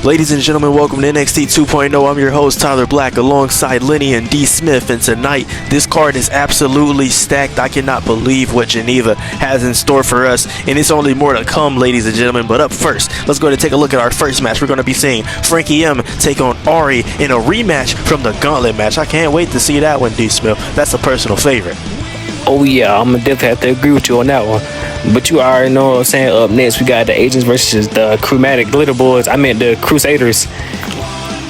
Ladies and gentlemen, welcome to NXT 2.0. I'm your host, Tyler Black, alongside Lenny and D. Smith. And tonight, this card is absolutely stacked. I cannot believe what Geneva has in store for us. And it's only more to come, ladies and gentlemen. But up first, let's go ahead and take a look at our first match. We're going to be seeing Frankie M take on Ari in a rematch from the Gauntlet match. I can't wait to see that one, D. Smith. That's a personal favorite. Oh yeah, I'm gonna definitely have to agree with you on that one. But you already know what I'm saying. Up next, we got the Agents versus the Chromatic Glitter Boys. I meant the Crusaders.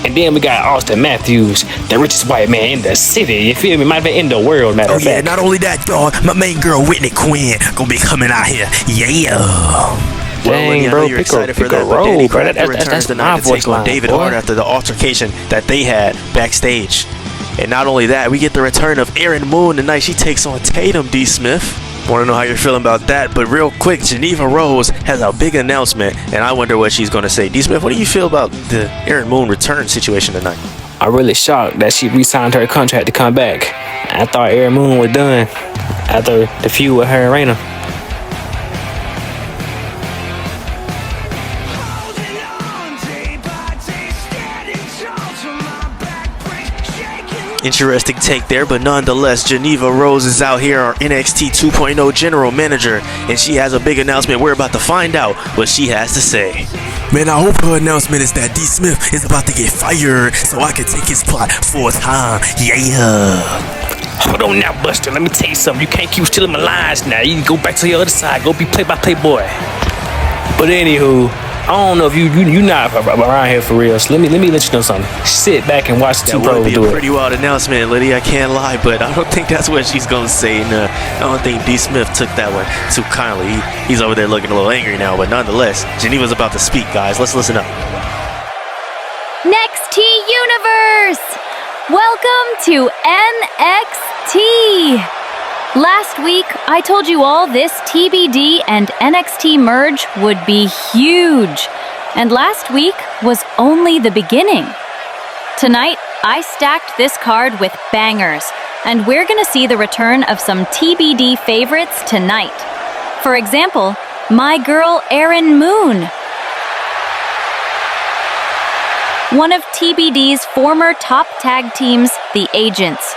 And then we got Austin Matthews, the richest white man in the city. You feel me? Might have been in the world, matter of fact. Not only that, dog, my main girl Whitney Quinn gonna be coming out here. Yeah. Dang, bro, you're excited for that, but Danny Craft returns tonight to take on David Hart after the altercation that they had backstage. And not only that, we get the return of Erin Moon tonight. She takes on Tatum, D. Smith. Want to know how you're feeling about that? But real quick, Geneva Rose has a big announcement, and I wonder what she's going to say. D. Smith, what do you feel about the Erin Moon return situation tonight? I'm really shocked that she re-signed her contract to come back. I thought Erin Moon was done after the feud with her and Raina. Interesting take there, but nonetheless, Geneva Rose is out here, our NXT 2.0 general manager, and she has a big announcement. We're about to find out what she has to say. Man, I hope her announcement is that D. Smith is about to get fired so I can take his spot full time. Yeah. Hold on now, Buster. Let me tell you something. You can't keep stealing my lines now. You go back to the other side. Go be play-by-play boy. But anywho, I don't know if you not around here for real. So let me let you know something. Sit back and watch the pros do it. That would be a pretty wild announcement, Liddy. I can't lie, but I don't think that's what she's gonna say. No, I don't think D. Smith took that one too kindly. He's over there looking a little angry now, but nonetheless, Geneva's about to speak, guys. Let's listen up. NXT Universe! Welcome to NXT! Last week, I told you all this TBD and NXT merge would be huge. And last week was only the beginning. Tonight, I stacked this card with bangers, and we're gonna see the return of some TBD favorites tonight. For example, my girl Erin Moon. One of TBD's former top tag teams, the Agents.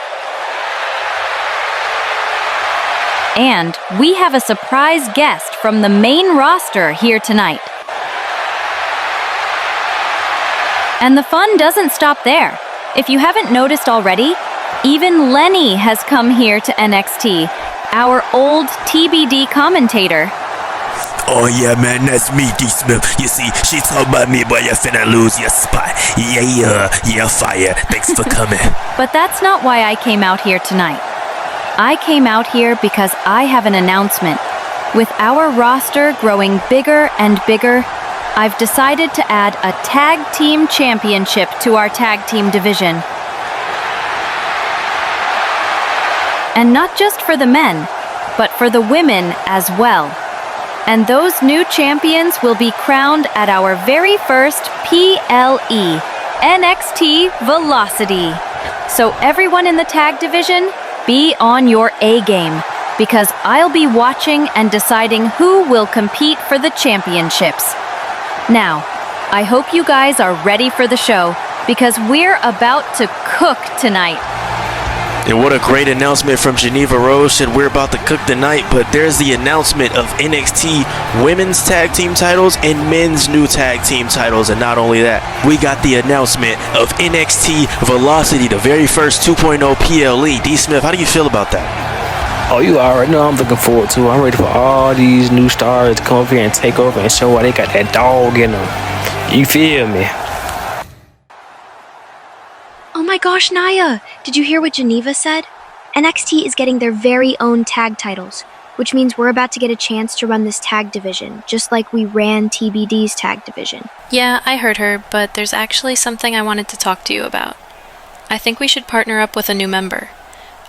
And we have a surprise guest from the main roster here tonight. And the fun doesn't stop there. If you haven't noticed already, even Lenny has come here to NXT, our old TBD commentator. Oh yeah, man, that's me, D. Smith. You see, she talk about me, but you're finna lose your spot. Yeah, fire. Thanks for coming. But that's not why I came out here tonight. I came out here because I have an announcement. With our roster growing bigger and bigger, I've decided to add a tag team championship to our tag team division. And not just for the men, but for the women as well. And those new champions will be crowned at our very first PLE, NXT Velocity. So everyone in the tag division, be on your A game, because I'll be watching and deciding who will compete for the championships. Now, I hope you guys are ready for the show, because we're about to cook tonight. And what a great announcement from Geneva Rose. Said we're about to cook tonight, but there's the announcement of NXT women's tag team titles and men's new tag team titles. And not only that, we got the announcement of NXT Velocity, the very first 2.0 PLE. D. Smith, how do you feel about that? Oh, you already know I'm looking forward to it. I'm ready for all these new stars to come over here and take over and show why they got that dog in them. You feel me? Oh my gosh, Naya! Did you hear what Geneva said? NXT is getting their very own tag titles, which means we're about to get a chance to run this tag division, just like we ran TBD's tag division. Yeah, I heard her, but there's actually something I wanted to talk to you about. I think we should partner up with a new member.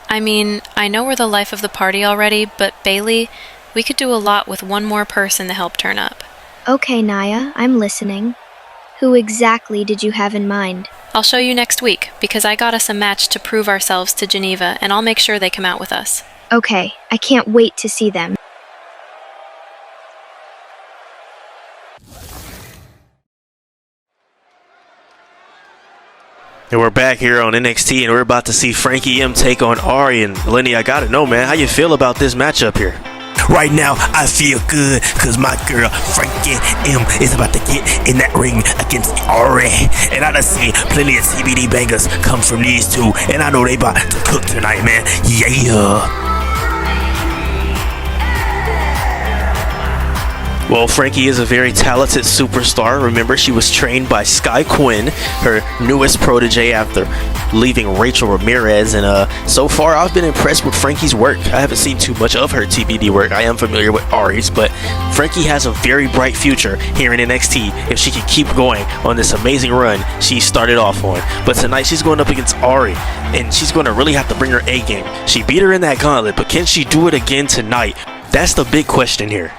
I mean, I know we're the life of the party already, but Bailey, we could do a lot with one more person to help turn up. Okay, Naya, I'm listening. Who exactly did you have in mind? I'll show you next week, because I got us a match to prove ourselves to Geneva, and I'll make sure they come out with us. Okay, I can't wait to see them. And we're back here on NXT, and we're about to see Frankie M take on Ari. And Lenny, I gotta know, man, how you feel about this matchup here? Right now, I feel good because my girl Frankie M is about to get in that ring against Ari. And I done seen plenty of TBD bangers come from these two. And I know they about to cook tonight, man. Yeah. Well, Frankie is a very talented superstar. Remember, she was trained by Sky Quinn, her newest protege after leaving Rachel Ramirez. And so far, I've been impressed with Frankie's work. I haven't seen too much of her TBD work. I am familiar with Ari's, but Frankie has a very bright future here in NXT if she can keep going on this amazing run she started off on. But tonight, she's going up against Ari, and she's going to really have to bring her A game. She beat her in that gauntlet, but can she do it again tonight? That's the big question here.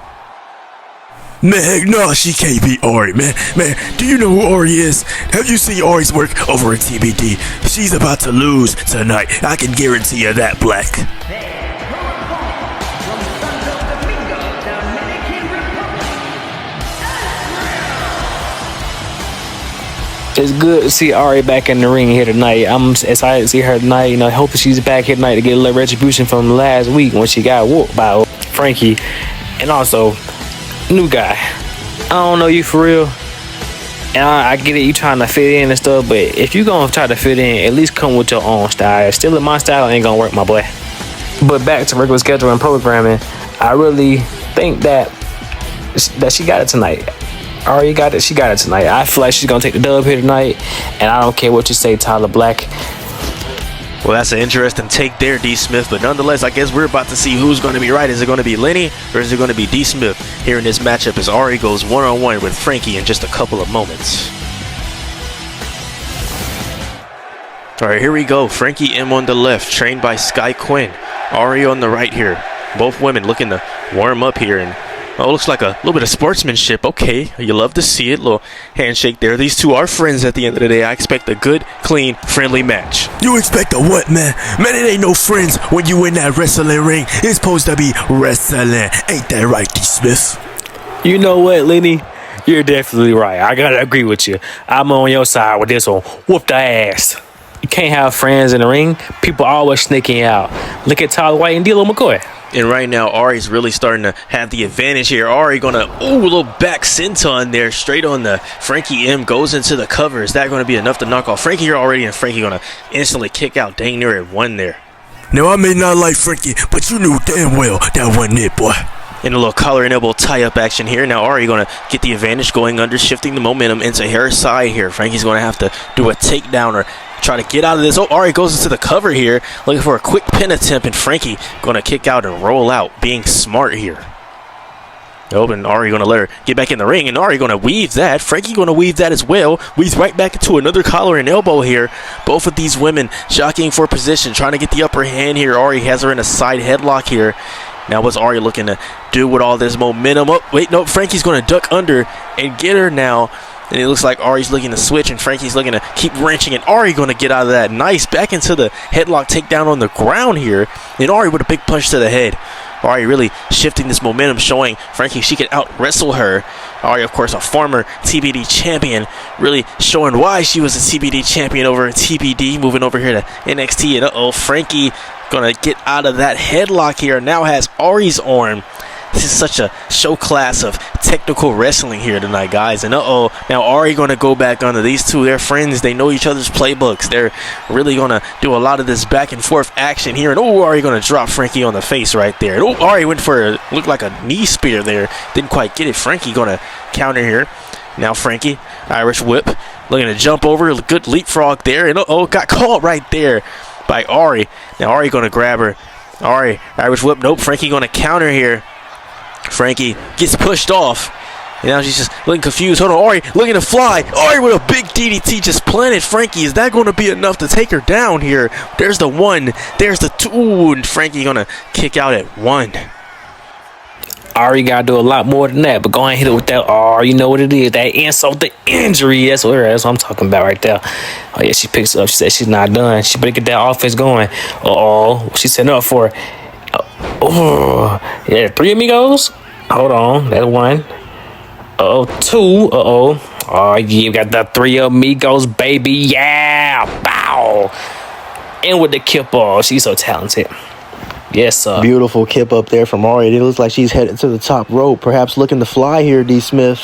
Man, no, she can't beat Ari, man. Man, do you know who Ari is? Have you seen Ari's work over at TBD? She's about to lose tonight. I can guarantee you that, Black. It's good to see Ari back in the ring here tonight. I'm excited to see her tonight. You know, hoping she's back here tonight to get a little retribution from last week when she got whooped by Frankie. And also, new guy. I don't know you for real. And I get it, you trying to fit in and stuff, but if you gonna try to fit in, at least come with your own style. Stealing my style ain't gonna work, my boy. But back to regular schedule and programming, I really think that she got it tonight. Ari got it, she got it tonight. I feel like she's gonna take the dub here tonight, and I don't care what you say, Tyler Black. Well, that's an interesting take there, D. Smith. But nonetheless, I guess we're about to see who's going to be right. Is it going to be Lenny or is it going to be D. Smith here in this matchup as Ari goes one-on-one with Frankie in just a couple of moments. All right, here we go. Frankie M on the left, trained by Sky Quinn. Ari on the right here. Both women looking to warm up here, and looks like a little bit of sportsmanship. Okay, you love to see it. Little handshake there. These two are friends at the end of the day. I expect a good, clean, friendly match. You expect a what, man? Man, it ain't no friends when you in that wrestling ring. It's supposed to be wrestling. Ain't that right, D. Smith? You know what, Lenny? You're definitely right. I gotta agree with you. I'm on your side with this one. Whoop the ass. You can't have friends in the ring. People always sneaking out. Look at Tyler White and D'Lo McCoy. And right now, Ari's really starting to have the advantage here. Ari gonna, a little back senton there, straight on the Frankie M, goes into the cover. Is that gonna be enough to knock off Frankie here already? And Frankie gonna instantly kick out dang near at one there. Now, I may not like Frankie, but you knew damn well that wasn't it, boy. In a little collar and elbow tie-up action here. Now Ari gonna get the advantage, going under, shifting the momentum into her side here. Frankie's gonna have to do a takedown or try to get out of this. Oh, Ari goes into the cover here, looking for a quick pin attempt, and Frankie gonna kick out and roll out, being smart here. Oh, and Ari gonna let her get back in the ring, and Ari gonna weave that. Frankie gonna weave that as well. Weaves right back into another collar and elbow here. Both of these women jockeying for position, trying to get the upper hand here. Ari has her in a side headlock here. Now what's Ari looking to do with all this momentum? Oh, wait, no, Frankie's going to duck under and get her now. And it looks like Ari's looking to switch, and Frankie's looking to keep wrenching, and Ari going to get out of that. Nice, back into the headlock takedown on the ground here. And Ari with a big punch to the head. Ari really shifting this momentum, showing Frankie she can out-wrestle her. Ari, of course, a former TBD champion, really showing why she was a TBD champion over at TBD, moving over here to NXT. And Frankie gonna get out of that headlock here. Now has Ari's arm. This is such a show class of technical wrestling here tonight, guys. And now Ari gonna go back under. These two, they're friends. They know each other's playbooks. They're really gonna do a lot of this back and forth action here. And Ari gonna drop Frankie on the face right there. And Ari went for looked like a knee spear there. Didn't quite get it. Frankie gonna counter here. Now Frankie, Irish whip, looking to jump over. A good leapfrog there. And got caught right there by Ari. Now Ari gonna grab her. Ari, Irish whip. Nope. Frankie gonna counter here. Frankie gets pushed off. And now she's just looking confused. Hold on, Ari looking to fly. Ari with a big DDT just planted Frankie. Is that going to be enough to take her down here? There's the one. There's the two. Ooh, and Frankie going to kick out at one. Ari got to do a lot more than that, but go ahead and hit it with that. Oh, you know what it is. That insult to injury. That's what I'm talking about right there. Oh, yeah, she picks up. She said she's not done. She better get that offense going. She's setting up for it. Oh, yeah, 3 amigos. Hold on, that's one. Two. Oh, yeah, we got the three amigos, baby. Yeah. Bow. And with the kip off. She's so talented. Yes, sir. Beautiful kip up there from Ari. It looks like she's headed to the top rope, perhaps looking to fly here, D. Smith.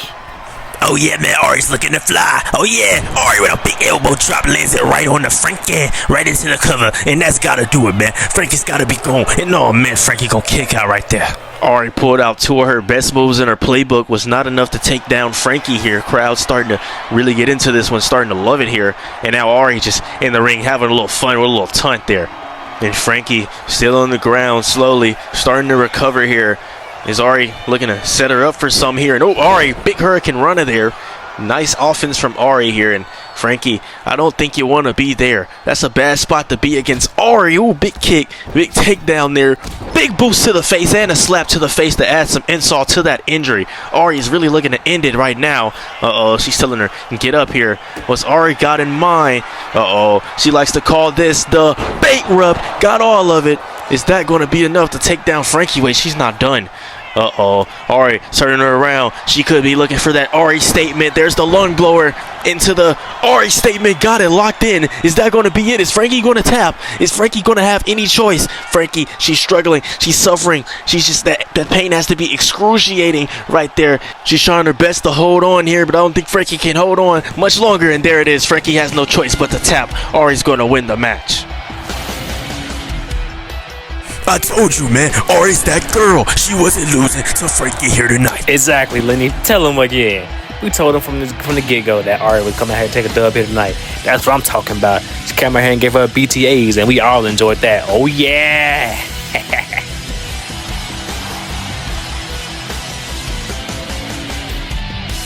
Oh yeah, man, Ari's looking to fly. Oh yeah, Ari with a big elbow drop lands it right on the Frankie, right into the cover, and that's gotta do it, man. Frankie's gotta be gone, and no, man, Frankie gonna kick out right there. Ari pulled out two of her best moves in her playbook, was not enough to take down Frankie here. Crowd starting to really get into this one, starting to love it here. And now Ari just in the ring having a little fun with a little taunt there. And Frankie still on the ground, slowly starting to recover here. Is Ari looking to set her up for some here? And oh, Ari, big hurricane runner there. Nice offense from Ari here. And Frankie, I don't think you want to be there. That's a bad spot to be against Ari. Ooh, big kick, big takedown there. Big boost to the face and a slap to the face to add some insult to that injury. Ari is really looking to end it right now. Uh-oh, she's telling her, get up here. What's Ari got in mind? Uh-oh, she likes to call this the bait rub. Got all of it. Is that going to be enough to take down Frankie? Wait, she's not done. Uh-oh, Ari turning her around. She could be looking for that Ari statement. There's the lung blower into the Ari statement. Got it locked in. Is that going to be it? Is Frankie going to tap? Is Frankie going to have any choice? Frankie, she's struggling. She's suffering. She's just, that pain has to be excruciating right there. She's trying her best to hold on here, but I don't think Frankie can hold on much longer. And there it is. Frankie has no choice but to tap. Ari's going to win the match. I told you, man, Ari's that girl. She wasn't losing to Frankie here tonight. Exactly, Lenny. Tell him again. We told him from the get-go that Ari would come out here and take a dub here tonight. That's what I'm talking about. She came out here and gave her BTAs, and we all enjoyed that. Oh, yeah.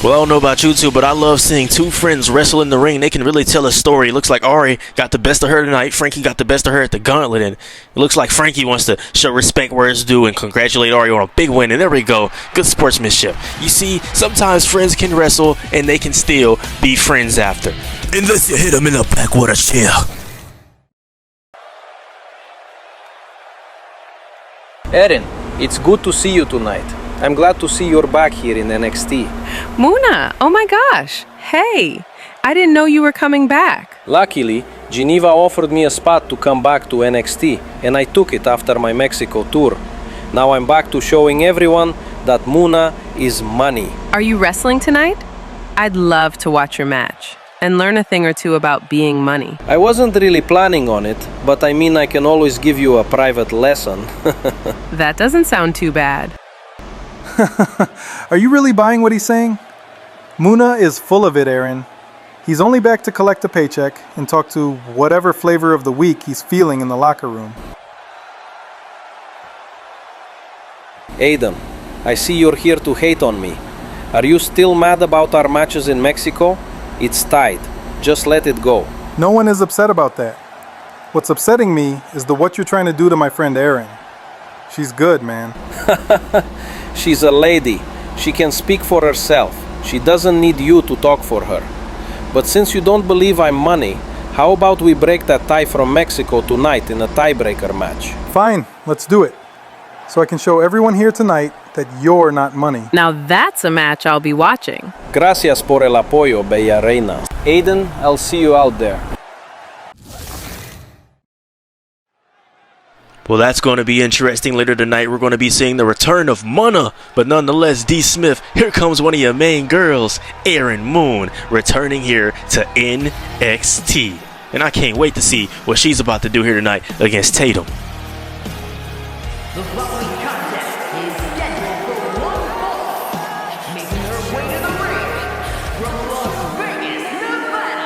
Well, I don't know about you two, but I love seeing two friends wrestle in the ring. They can really tell a story. It looks like Ari got the best of her tonight. Frankie got the best of her at the gauntlet. And it looks like Frankie wants to show respect where it's due and congratulate Ari on a big win. And there we go. Good sportsmanship. You see, sometimes friends can wrestle and they can still be friends after. Unless you hit them in the back with a chair. Erin, it's good to see you tonight. I'm glad to see you're back here in NXT. Muna, oh my gosh. Hey, I didn't know you were coming back. Luckily, Geneva offered me a spot to come back to NXT, and I took it after my Mexico tour. Now I'm back to showing everyone that Muna is money. Are you wrestling tonight? I'd love to watch your match and learn a thing or two about being money. I wasn't really planning on it, but I mean I can always give you a private lesson. That doesn't sound too bad. Are you really buying what he's saying? Muna is full of it, Aaron. He's only back to collect a paycheck and talk to whatever flavor of the week he's feeling in the locker room. Aiden, I see you're here to hate on me. Are you still mad about our matches in Mexico? It's tied. Just let it go. No one is upset about that. What's upsetting me is what you're trying to do to my friend Erin. She's good, man. She's a lady. She can speak for herself. She doesn't need you to talk for her. But since you don't believe I'm money, how about we break that tie from Mexico tonight in a tiebreaker match? Fine, let's do it. So I can show everyone here tonight that you're not money. Now that's a match I'll be watching. Gracias por el apoyo, Bella Reina. Aiden, I'll see you out there. Well, that's going to be interesting. Later tonight, we're going to be seeing the return of Muna. But nonetheless, D. Smith, here comes one of your main girls, Erin Moon, returning here to NXT. And I can't wait to see what she's about to do here tonight against Tatum. The following contest is scheduled for one fall. Making her way to the ring from Las Vegas, Nevada.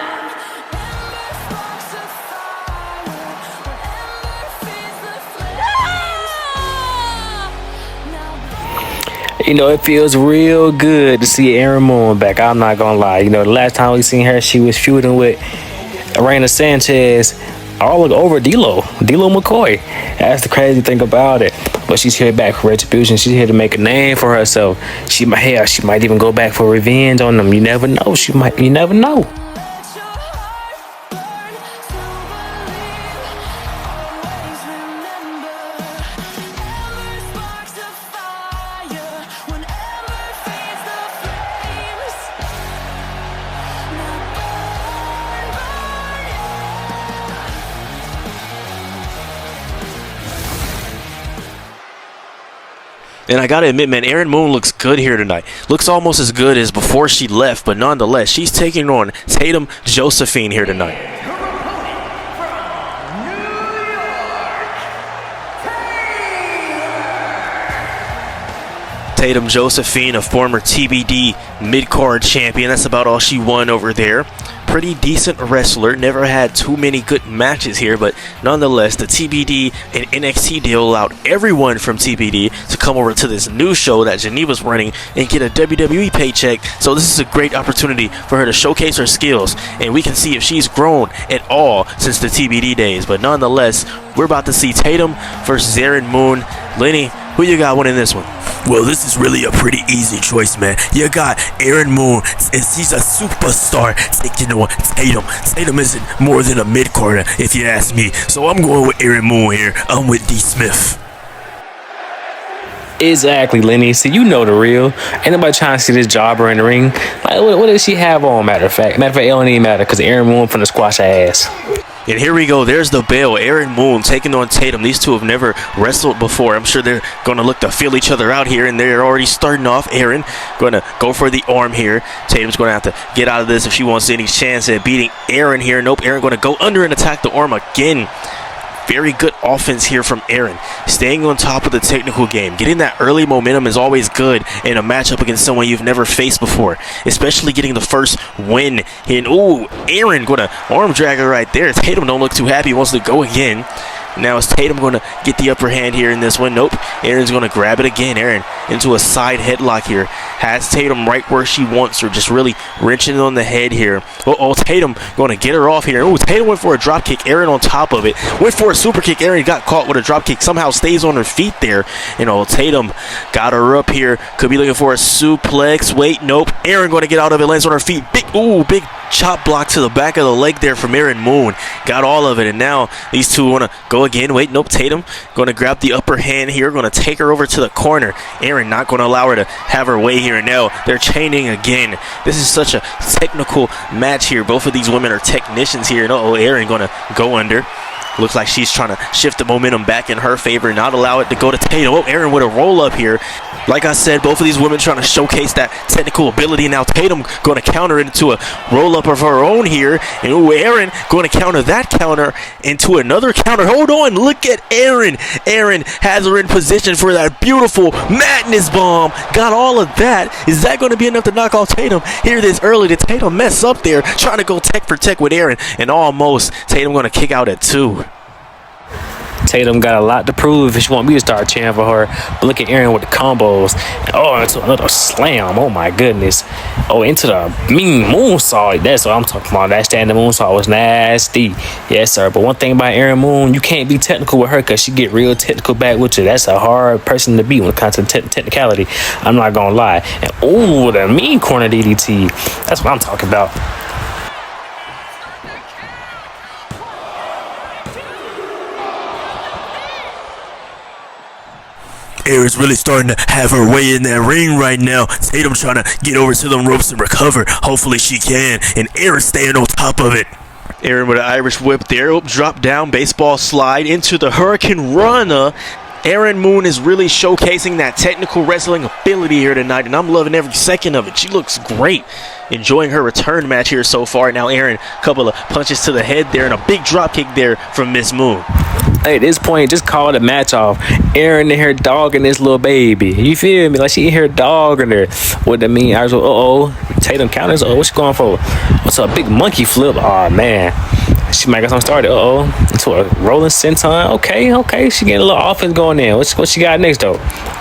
You know, it feels real good to see Erin Moon back. I'm not gonna lie. You know, the last time we seen her, she was feuding with Reina Sanchez all over D'Lo McCoy. That's the crazy thing about it. But she's here back for retribution. She's here to make a name for herself. She might even go back for revenge on them. You never know. You never know. And I gotta admit, man, Erin Moon looks good here tonight. Looks almost as good as before she left, but nonetheless, she's taking on Tatum Josephine here tonight. Tatum Josephine, a former TBD mid-card champion. That's about all she won over there. Pretty decent wrestler. Never had too many good matches here, but nonetheless, the TBD and NXT deal allowed everyone from TBD to come over to this new show that Geneva's running and get a WWE paycheck. So this is a great opportunity for her to showcase her skills, and we can see if she's grown at all since the TBD days. But nonetheless, we're about to see Tatum versus Erin Moon. Lenny, who you got winning this one? Well, this is really a pretty easy choice, man. You got Erin Moon, and she's a superstar taking on Tatum. Tatum isn't more than a mid-carder, if you ask me. So I'm going with Erin Moon here. I'm with D. Smith. Exactly, Lenny. See, you know the real. Ain't nobody trying to see this jobber in the ring. Like, what does she have on, matter of fact? It don't even matter, because Erin Moon from the squash her ass. And here we go. There's the bell. Erin Moon taking on Tatum. These two have never wrestled before. I'm sure they're going to look to feel each other out here, and they're already starting off. Erin going to go for the arm here. Tatum's going to have to get out of this if she wants any chance at beating Erin here. Nope, Erin going to go under and attack the arm again. Very good offense here from Erin. Staying on top of the technical game. Getting that early momentum is always good in a matchup against someone you've never faced before. Especially getting the first win. And ooh, Erin going to arm drag her right there. Tatum don't look too happy. He wants to go again. Now is Tatum going to get the upper hand here in this one? Nope. Erin's going to grab it again. Erin into a side headlock here. Has Tatum right where she wants her. Just really wrenching it on the head here. Uh-oh, Tatum going to get her off here. Ooh, Tatum went for a drop kick. Erin on top of it. Went for a super kick. Erin got caught with a drop kick. Somehow stays on her feet there. You know, Tatum got her up here. Could be looking for a suplex. Wait, nope. Erin going to get out of it. Lands on her feet. Big chop block to the back of the leg there from Erin Moon. Got all of it, and now these two want to go again. Wait, nope. Tatum going to grab the upper hand here. Going to take her over to the corner. Erin not going to allow her to have her way here. Now they're chaining again. This is such a technical match here. Both of these women are technicians here. And uh-oh, Erin going to go under. Looks like she's trying to shift the momentum back in her favor, not allow it to go to Tatum. Oh, Erin with a roll up here. Like I said, both of these women trying to showcase that technical ability. Now Tatum going to counter it into a roll up of her own here. And ooh, Erin going to counter that counter into another counter. Hold on, look at Erin. Erin has her in position for that beautiful madness bomb. Got all of that. Is that going to be enough to knock off Tatum? Here this early. Did Tatum mess up there? Trying to go tech for tech with Erin. And almost Tatum going to kick out at 2. Tatum got a lot to prove if she want me to start cheering for her. But look at Erin with the combos. Oh, into another slam. Oh my goodness. Oh, into the mean moonsault. That's what I'm talking about. That standing moonsault was nasty. Yes, sir. But one thing about Erin Moon, you can't be technical with her because she get real technical back with you. That's a hard person to beat when it comes to technicality. I'm not gonna lie. And ooh, the mean corner DDT. That's what I'm talking about. Erin's really starting to have her way in that ring right now. Tatum trying to get over to them ropes and recover. Hopefully she can. And Erin staying on top of it. Erin with an Irish whip there. Oh, drop down, baseball slide into the Hurricane Rana. Erin Moon is really showcasing that technical wrestling ability here tonight, and I'm loving every second of it. She looks great. Enjoying her return match here so far. Now Erin, a couple of punches to the head there and a big drop kick there from Miss Moon. Hey, at this point, just call the match off. Erin in her dogging this little baby. You feel me? Like she in here dogging her. What that mean? I was Tatum counters. Oh, what she going for? What's a big monkey flip? Oh man. She might get something started. Into a rolling senton. Okay. She getting a little offense going in. What she got next though?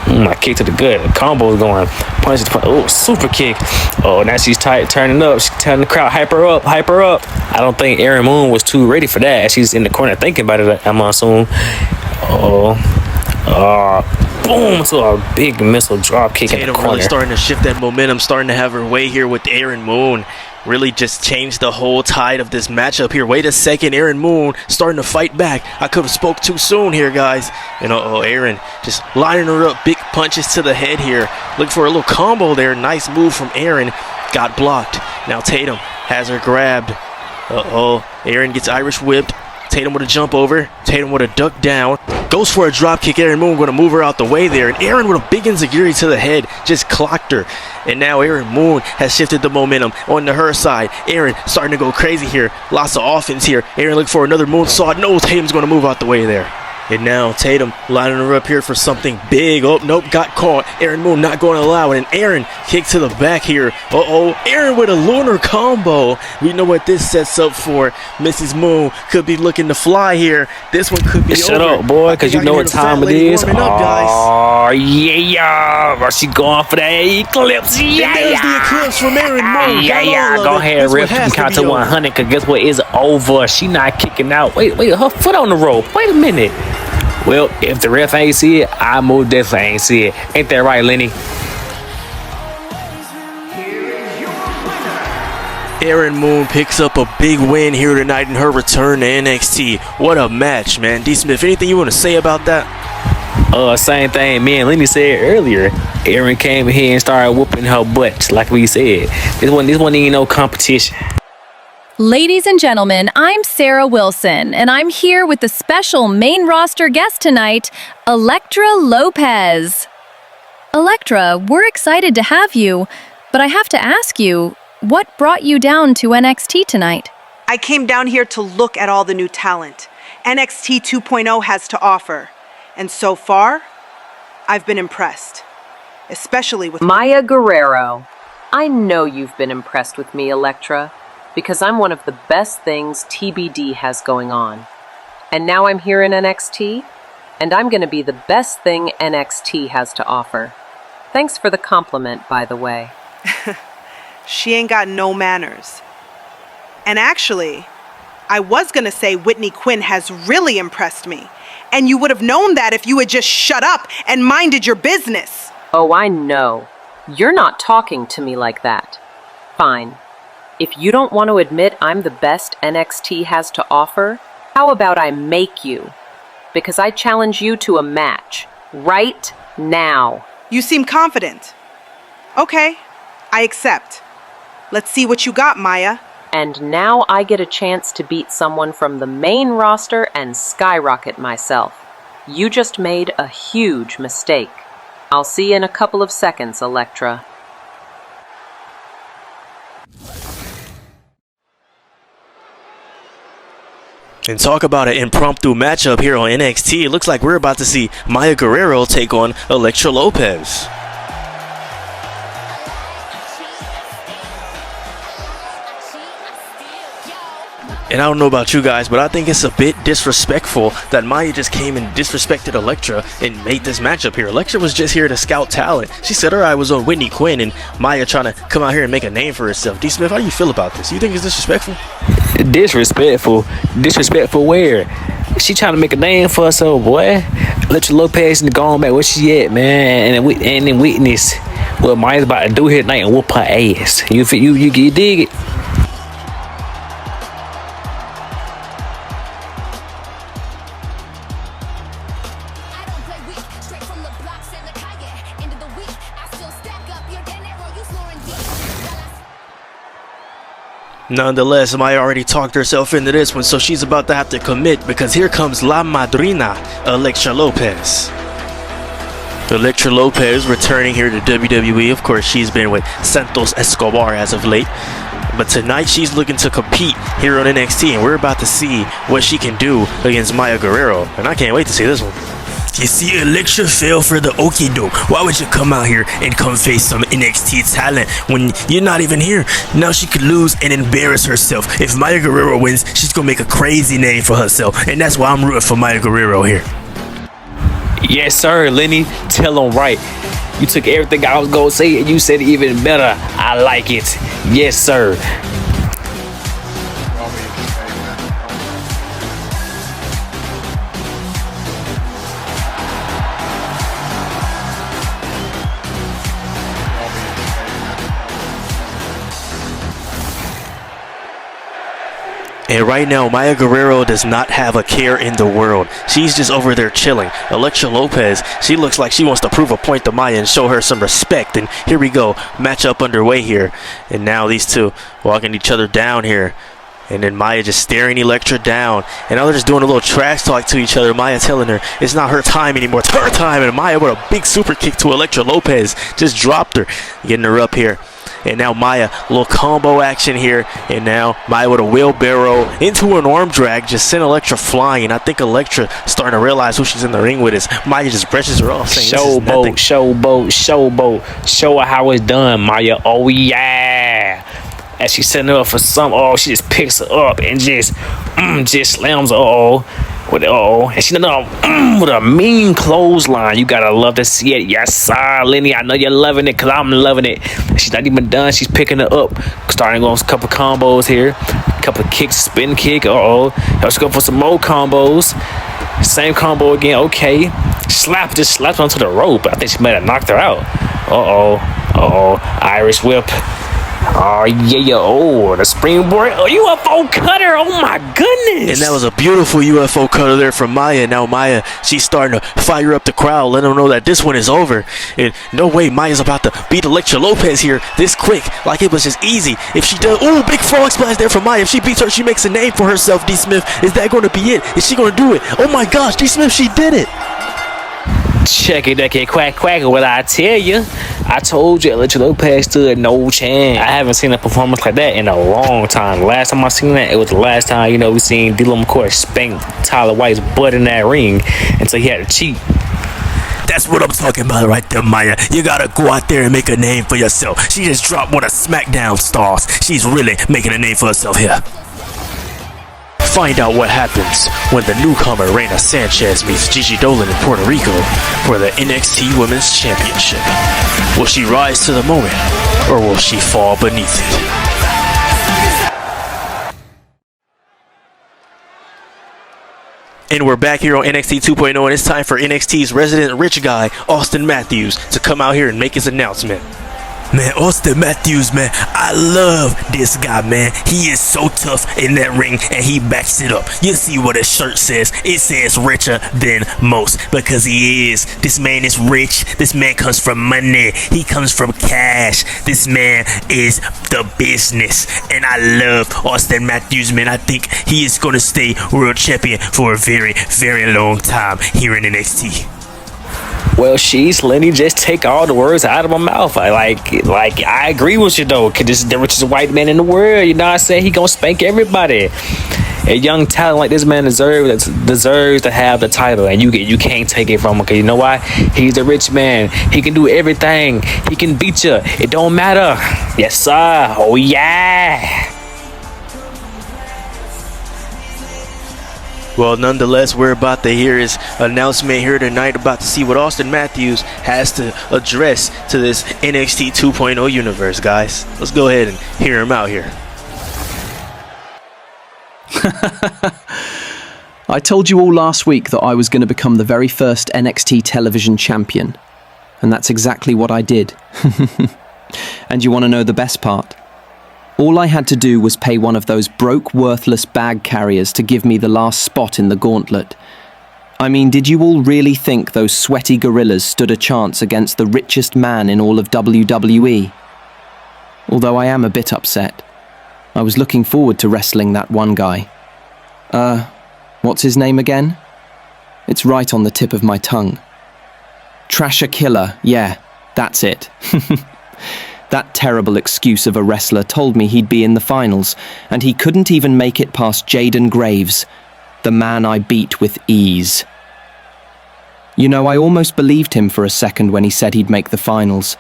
My kick to the gut. The combo's going. Punch to the punch. Oh, super kick. Oh, now she's tight, turning up. She's telling the crowd, hype her up. I don't think Erin Moon was too ready for that. She's in the corner thinking about it, I'm gonna assume. Boom, to a big missile drop kick in the corner. Really starting to shift that momentum, starting to have her way here with Erin Moon. Really just changed the whole tide of this matchup here. Wait a second, Erin Moon starting to fight back. I could have spoke too soon here, guys. And Erin just lining her up, big punches to the head here. Looking for a little combo there. Nice move from Erin. Got blocked. Now Tatum has her grabbed. Erin gets Irish whipped. Tatum with a jump over. Tatum with a duck down. Goes for a drop kick. Aaron Moon going to move her out the way there. And Aaron with a big enziguri to the head. Just clocked her. And now Aaron Moon has shifted the momentum onto her side. Aaron starting to go crazy here. Lots of offense here. Aaron looking for another moonsault. No, Tatum's going to move out the way there. And now Tatum lining her up here for something big. Oh, nope, got caught. Aaron Moon not going to allow it. And Aaron kick to the back here. Uh-oh, Aaron with a lunar combo. We know what this sets up for. Mrs. Moon could be looking to fly here. This one could be Shut over. up, boy, because you know what time it is. Oh, yeah. She going for that eclipse. Yeah. And there's the eclipse from Aaron Moon. Yeah. Go ahead, ref. You can count to 100, because guess what? It's over. She not kicking out. Wait, her foot on the rope. Wait a minute. Well, if the ref ain't see it, I most definitely ain't see it. Ain't that right, Lenny? Aaron Moon picks up a big win here tonight in her return to NXT. What a match, man. D. Smith, anything you want to say about that? Same thing me and Lenny said earlier. Aaron came here and started whooping her butt, like we said. This one ain't no competition. Ladies and gentlemen, I'm Sarah Wilson, and I'm here with the special main roster guest tonight, Elektra Lopez. Elektra, we're excited to have you, but I have to ask you, what brought you down to NXT tonight? I came down here to look at all the new talent NXT 2.0 has to offer, and so far, I've been impressed, especially with Maya Guerrero. I know you've been impressed with me, Elektra, because I'm one of the best things TBD has going on. And now I'm here in NXT, and I'm going to be the best thing NXT has to offer. Thanks for the compliment, by the way. She ain't got no manners. And actually, I was going to say Whitney Quinn has really impressed me. And you would have known that if you had just shut up and minded your business. Oh, I know. You're not talking to me like that. Fine. If you don't want to admit I'm the best NXT has to offer, how about I make you? Because I challenge you to a match. Right now. You seem confident. Okay, I accept. Let's see what you got, Maya. And now I get a chance to beat someone from the main roster and skyrocket myself. You just made a huge mistake. I'll see you in a couple of seconds, Elektra. And talk about an impromptu matchup here on NXT. It looks like we're about to see Maya Guerrero take on Elektra Lopez. And I don't know about you guys, but I think it's a bit disrespectful that Maya just came and disrespected Elektra and made this matchup here. Elektra was just here to scout talent. She said her eye was on Whitney Quinn, and Maya trying to come out here and make a name for herself. D. Smith, how do you feel about this? You think it's disrespectful? Disrespectful? Disrespectful where? She trying to make a name for herself, boy. Elektra Lopez and going back where she at, man, and then witness what Maya's about to do here tonight and whoop her ass. You dig it? Nonetheless, Maya already talked herself into this one, so she's about to have to commit because here comes La Madrina, Elektra Lopez. Elektra Lopez returning here to WWE. Of course, she's been with Santos Escobar as of late. But tonight, she's looking to compete here on NXT, and we're about to see what she can do against Maya Guerrero. And I can't wait to see this one. You see, Elektra fell for the okie doke. Why would you come out here and come face some NXT talent when you're not even here? Now she could lose and embarrass herself. If Maya Guerrero wins, she's gonna make a crazy name for herself, and that's why I'm rooting for Maya Guerrero here. Yes, sir, Lenny. Tell them right. You took everything I was gonna say and you said it even better. I like it. Yes, sir. And right now, Maya Guerrero does not have a care in the world. She's just over there chilling. Elektra Lopez, she looks like she wants to prove a point to Maya and show her some respect. And here we go, matchup underway here. And now these two walking each other down here. And then Maya just staring Electra down. And now they're just doing a little trash talk to each other. Maya telling her it's not her time anymore. It's her time. And Maya with a big super kick to Electra Lopez. Just dropped her. Getting her up here. And now Maya, a little combo action here. And now Maya with a wheelbarrow into an arm drag. Just sent Electra flying. I think Electra starting to realize who she's in the ring with is. Maya just brushes her off saying, showboat, showboat, showboat. Show her how it's done, Maya. Oh, yeah. As she's setting her up for some, she just picks her up and just slams her, with and she done with a mean clothesline. You gotta love to see it. Yes, sir, Lenny. I know you're loving it because I'm loving it. She's not even done. She's picking it up, starting on a couple combos here, a couple of kicks, spin kick. Let's go for some more combos. Same combo again. Okay, just slapped onto the rope. I think she might have knocked her out. Irish whip. Oh, yeah. The springboard. UFO cutter. Oh, my goodness. And that was a beautiful UFO cutter there from Maya. Now Maya, she's starting to fire up the crowd, let them know that this one is over. And no way Maya's about to beat Electra Lopez here this quick. Like it was just easy. If she does, big frog splash there from Maya. If she beats her, she makes a name for herself, D. Smith. Is that going to be it? Is she going to do it? Oh, my gosh, D. Smith, she did it. Check it, quack, what I tell you. I told you, Electra Lopez stood no chance. I haven't seen a performance like that in a long time. Last time I seen that, it was the last time, we seen D'Lo McCoy spank Tyler White's butt in that ring. And so he had to cheat. That's what I'm talking about right there, Maya. You gotta go out there and make a name for yourself. She just dropped one of SmackDown stars. She's really making a name for herself here. Find out what happens when the newcomer Reina Sanchez meets Gigi Dolan in Puerto Rico for the NXT Women's Championship. Will she rise to the moment, or will she fall beneath it? And we're back here on NXT 2.0, and it's time for NXT's resident rich guy, Austin Matthews, to come out here and make his announcement. Man, Austin Matthews, man, I love this guy, man. He is so tough in that ring, and he backs it up. You see what his shirt says. It says richer than most, because he is. This man is rich. This man comes from money. He comes from cash. This man is the business, and I love Austin Matthews, man. I think he is going to stay world champion for a very, very long time here in NXT. Well, Lenny, just take all the words out of my mouth. I agree with you, though, because this is the richest white man in the world. You know what I say? He gonna spank everybody. A young talent like this man deserves to have the title, and you can't take it from him, because you know why? He's a rich man. He can do everything. He can beat you. It don't matter. Yes, sir. Oh, yeah. Well, nonetheless, we're about to hear his announcement here tonight, about to see what Austin Matthews has to address to this NXT 2.0 universe, guys. Let's go ahead and hear him out here. I told you all last week that I was going to become the very first NXT television champion. And that's exactly what I did. And you want to know the best part? All I had to do was pay one of those broke, worthless bag carriers to give me the last spot in the gauntlet. I mean, did you all really think those sweaty gorillas stood a chance against the richest man in all of WWE? Although I am a bit upset. I was looking forward to wrestling that one guy. What's his name again? It's right on the tip of my tongue. Trasher Killer, yeah, that's it. That terrible excuse of a wrestler told me he'd be in the finals, and he couldn't even make it past Jaden Graves, the man I beat with ease. You know, I almost believed him for a second when he said he'd make the finals.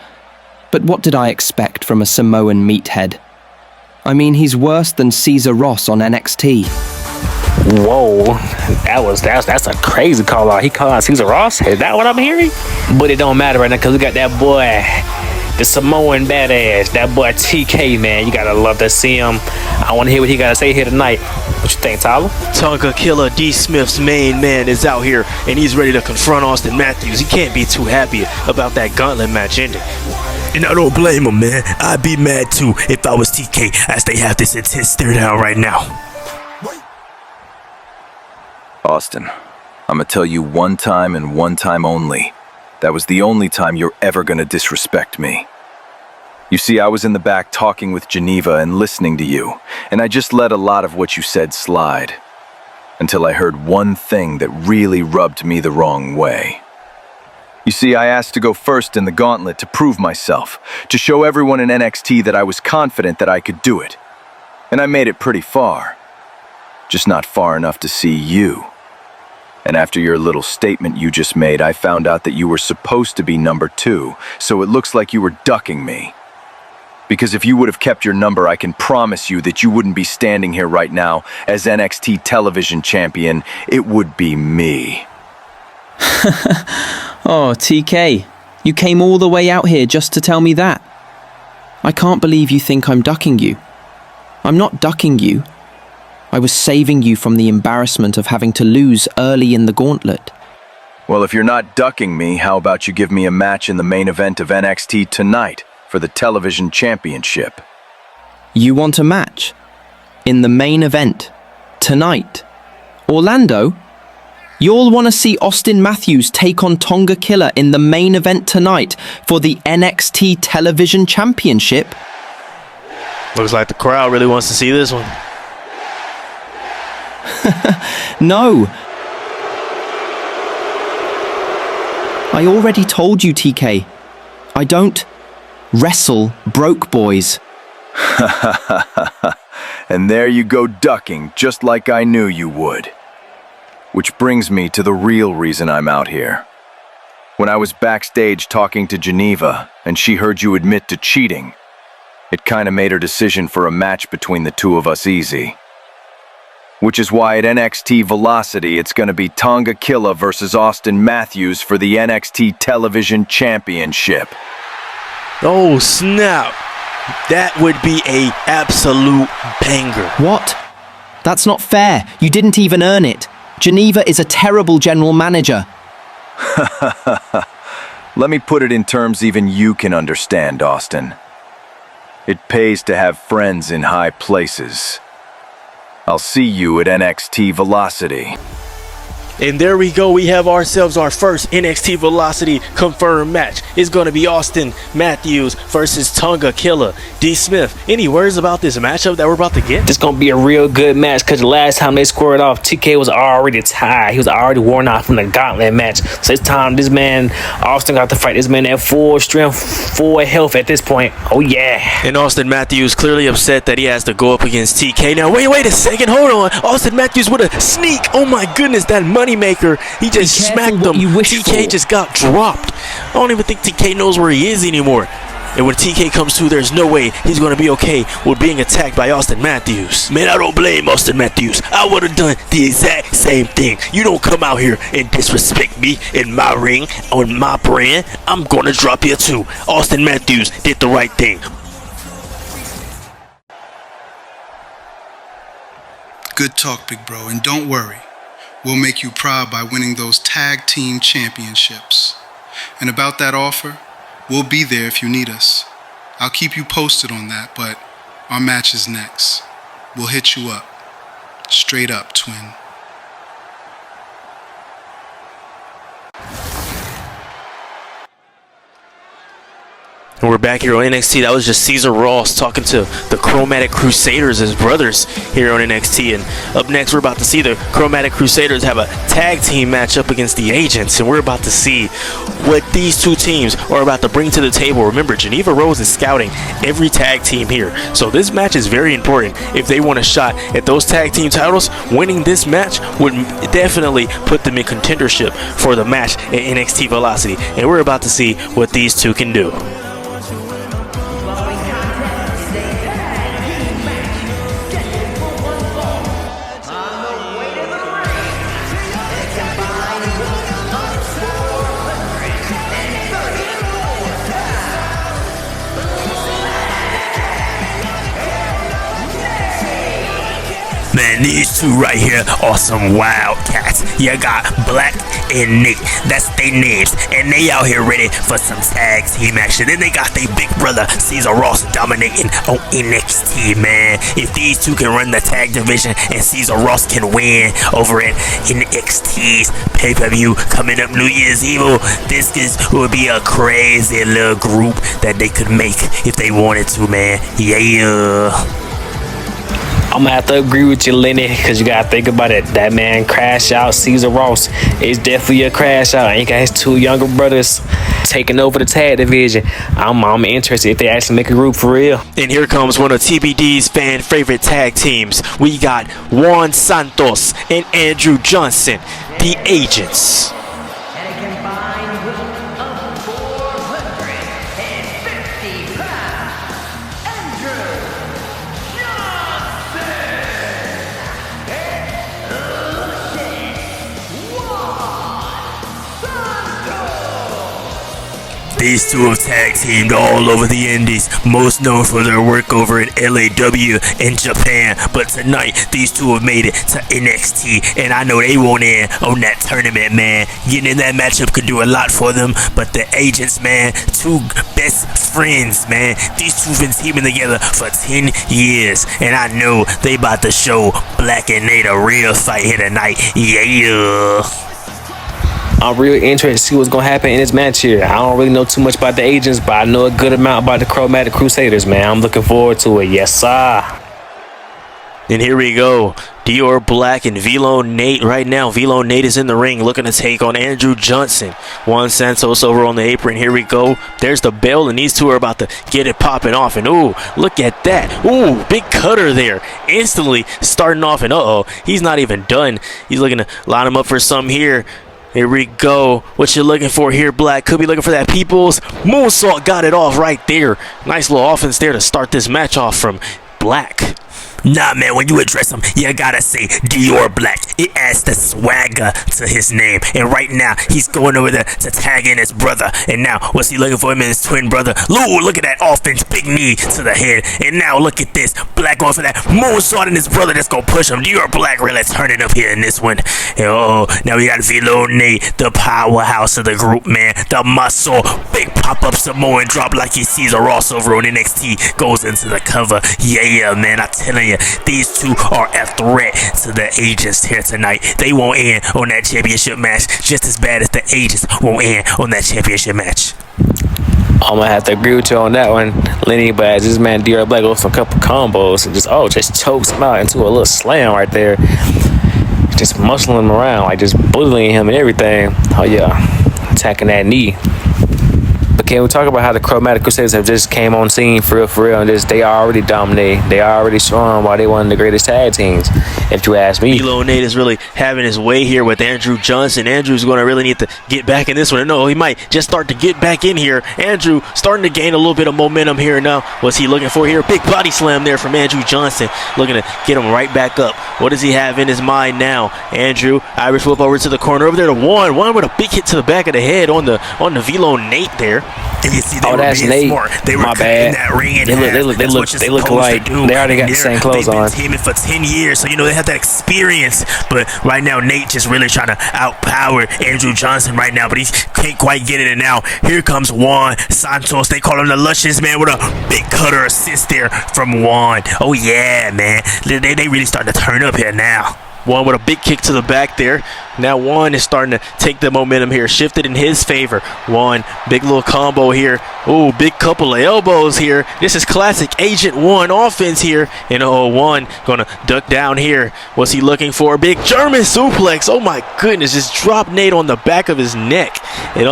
But what did I expect from a Samoan meathead? I mean, he's worse than Caesar Ross on NXT. Whoa, that's a crazy call out. He called out Caesar Ross? Is that what I'm hearing? But it don't matter right now, because we got that boy, the Samoan badass, that boy TK, man. You gotta love to see him. I want to hear what he gotta say here tonight. What you think, Tyler? Tonka Killer D. Smith's main man is out here, and he's ready to confront Austin Matthews. He can't be too happy about that gauntlet match ending. And I don't blame him, man. I'd be mad too if I was TK, as they have this intense stare down right now. Austin, I'm gonna tell you one time and one time only. That was the only time you're ever gonna disrespect me. You see, I was in the back talking with Geneva and listening to you, and I just let a lot of what you said slide. Until I heard one thing that really rubbed me the wrong way. You see, I asked to go first in the gauntlet to prove myself, to show everyone in NXT that I was confident that I could do it. And I made it pretty far. Just not far enough to see you. And after your little statement you just made, I found out that you were supposed to be number 2, so it looks like you were ducking me. Because if you would have kept your number, I can promise you that you wouldn't be standing here right now as NXT Television Champion. It would be me. Oh, TK, you came all the way out here just to tell me that. I can't believe you think I'm ducking you. I'm not ducking you. I was saving you from the embarrassment of having to lose early in the gauntlet. Well, if you're not ducking me, how about you give me a match in the main event of NXT tonight for the Television Championship? You want a match? In the main event? Tonight? Orlando? You'll want to see Austin Matthews take on Tonga Killer in the main event tonight for the NXT Television Championship? Looks like the crowd really wants to see this one. No. I already told you, TK. I don't wrestle broke boys. And there you go ducking, just like I knew you would. Which brings me to the real reason I'm out here. When I was backstage talking to Geneva, and she heard you admit to cheating, it kinda made her decision for a match between the two of us easy. Which is why at NXT Velocity, it's gonna be Tonga Killa versus Austin Matthews for the NXT Television Championship. Oh, snap. That would be a absolute banger. What? That's not fair. You didn't even earn it. Geneva is a terrible general manager. Let me put it in terms even you can understand, Austin. It pays to have friends in high places. I'll see you at NXT Velocity. And there we go. We have ourselves our first NXT Velocity confirmed match. It's going to be Austin Matthews versus Tonga Killa. D. Smith, any words about this matchup that we're about to get? This gonna be a real good match because the last time they squared off, TK was already tired. He was already worn out from the gauntlet match. So it's time this man, Austin, got to fight this man at full strength, full health at this point. Oh yeah. And Austin Matthews clearly upset that he has to go up against TK. Now wait a second, hold on. Austin Matthews with a sneak. Oh my goodness, that money maker. He just smacked him. TK just got dropped. I don't even think TK knows where he is anymore. And when TK comes to, there's no way he's going to be okay with being attacked by Austin Matthews. Man, I don't blame Austin Matthews. I would have done the exact same thing. You don't come out here and disrespect me in my ring, on my brand. I'm going to drop you too. Austin Matthews did the right thing. Good talk, big bro, and don't worry. We'll make you proud by winning those tag team championships. And about that offer, we'll be there if you need us. I'll keep you posted on that, but our match is next. We'll hit you up. Straight up, twin. And we're back here on NXT. That was just Caesar Ross talking to the Chromatic Crusaders, his brothers, here on NXT. And up next, we're about to see the Chromatic Crusaders have a tag team matchup against the Agents. And we're about to see what these two teams are about to bring to the table. Remember, Geneva Rose is scouting every tag team here. So this match is very important. If they want a shot at those tag team titles, winning this match would definitely put them in contendership for the match at NXT Velocity. And we're about to see what these two can do. Man, these two right here are some wildcats. You got Black and Nate. That's their names. And they out here ready for some tag team action. Then they got their big brother, Caesar Ross, dominating on NXT, man. If these two can run the tag division and Caesar Ross can win over at NXT's pay-per-view coming up New Year's Eve, would be a crazy little group that they could make if they wanted to, man. Yeah. I'm gonna have to agree with you, Lenny, because you gotta think about it. That man crash out, Caesar Ross, is definitely a crash out. And he got his two younger brothers taking over the tag division. I'm interested if they actually make a group for real. And here comes one of TBD's fan favorite tag teams. We got Juan Santos and Andrew Johnson, the Agents. These two have tag teamed all over the indies, most known for their work over at LAW in Japan. But tonight, these two have made it to NXT, and I know they won't in on that tournament, man. Getting in that matchup could do a lot for them, but the Agents, man, two best friends, man. These two have been teaming together for 10 years, and I know they about to show Black and Nate a real fight here tonight. Yeah. I'm really interested to see what's gonna happen in this match here. I don't really know too much about the Agents, but I know a good amount about the Chromatic Crusaders, man. I'm looking forward to it. Yes, sir. And here we go. Dior Black and Velo Nate right now. Velo Nate is in the ring looking to take on Andrew Johnson. Juan Santos over on the apron. Here we go. There's the bell, and these two are about to get it popping off. And ooh, look at that. Ooh, big cutter there. Instantly starting off, and he's not even done. He's looking to line him up for some here. Here we go. What you looking for here, Black? Could be looking for that People's Moonsault. Got it off right there. Nice little offense there to start this match off from Black. Nah, man, when you address him, you gotta say Dior Black. It adds the swagger to his name. And right now, he's going over there to tag in his brother. And now, what's he looking for him and his twin brother? Lou, look at that offense. Big knee to the head. And now, look at this. Black going for that moonsault, and his brother that's gonna push him. Dior Black really turning up here in this one. And, now we got Velo Nate, the powerhouse of the group, man. The muscle. Big pop-up Samoan drop like he sees a Ross over on NXT. Goes into the cover. Yeah, man, I'm telling you, these two are a threat to the Agents here tonight. They won't end on that championship match just as bad as the Agents won't end on that championship match. I'm gonna have to agree with you on that one, Lenny. But this man Dior Black goes for a couple combos and just chokes him out into a little slam right there. Just muscling him around, like just bullying him and everything. Oh yeah, attacking that knee. But can we talk about how the Chromatic Crusaders have just came on scene for real, and they already dominating. They already showing why they one of the greatest tag teams, if you ask me. Velo Nate is really having his way here with Andrew Johnson. Andrew's going to really need to get back in this one. No, he might just start to get back in here. Andrew starting to gain a little bit of momentum here now. What's he looking for here? Big body slam there from Andrew Johnson. Looking to get him right back up. What does he have in his mind now? Andrew, Irish whip over to the corner. Over there to Juan. Juan with a big hit to the back of the head on the Velo Nate there. And you see, they were being Nate. smart. They were My bad. that ring in They look like they already got the same clothes on. They've been teaming for 10 years, so they have that experience. But right now, Nate just really trying to outpower Andrew Johnson right now, but he can't quite get it. And now here comes Juan Santos. They call him the Luscious Man with a big cutter assist there from Juan. Oh yeah, man. They really starting to turn up here now. Juan with a big kick to the back there. Now Juan is starting to take the momentum here, shifted in his favor. Juan, big little combo here. Ooh, big couple of elbows here. This is classic Agent Juan offense here. And Juan gonna duck down here. What's he looking for? Big German suplex. Oh my goodness, just dropped Nate on the back of his neck. And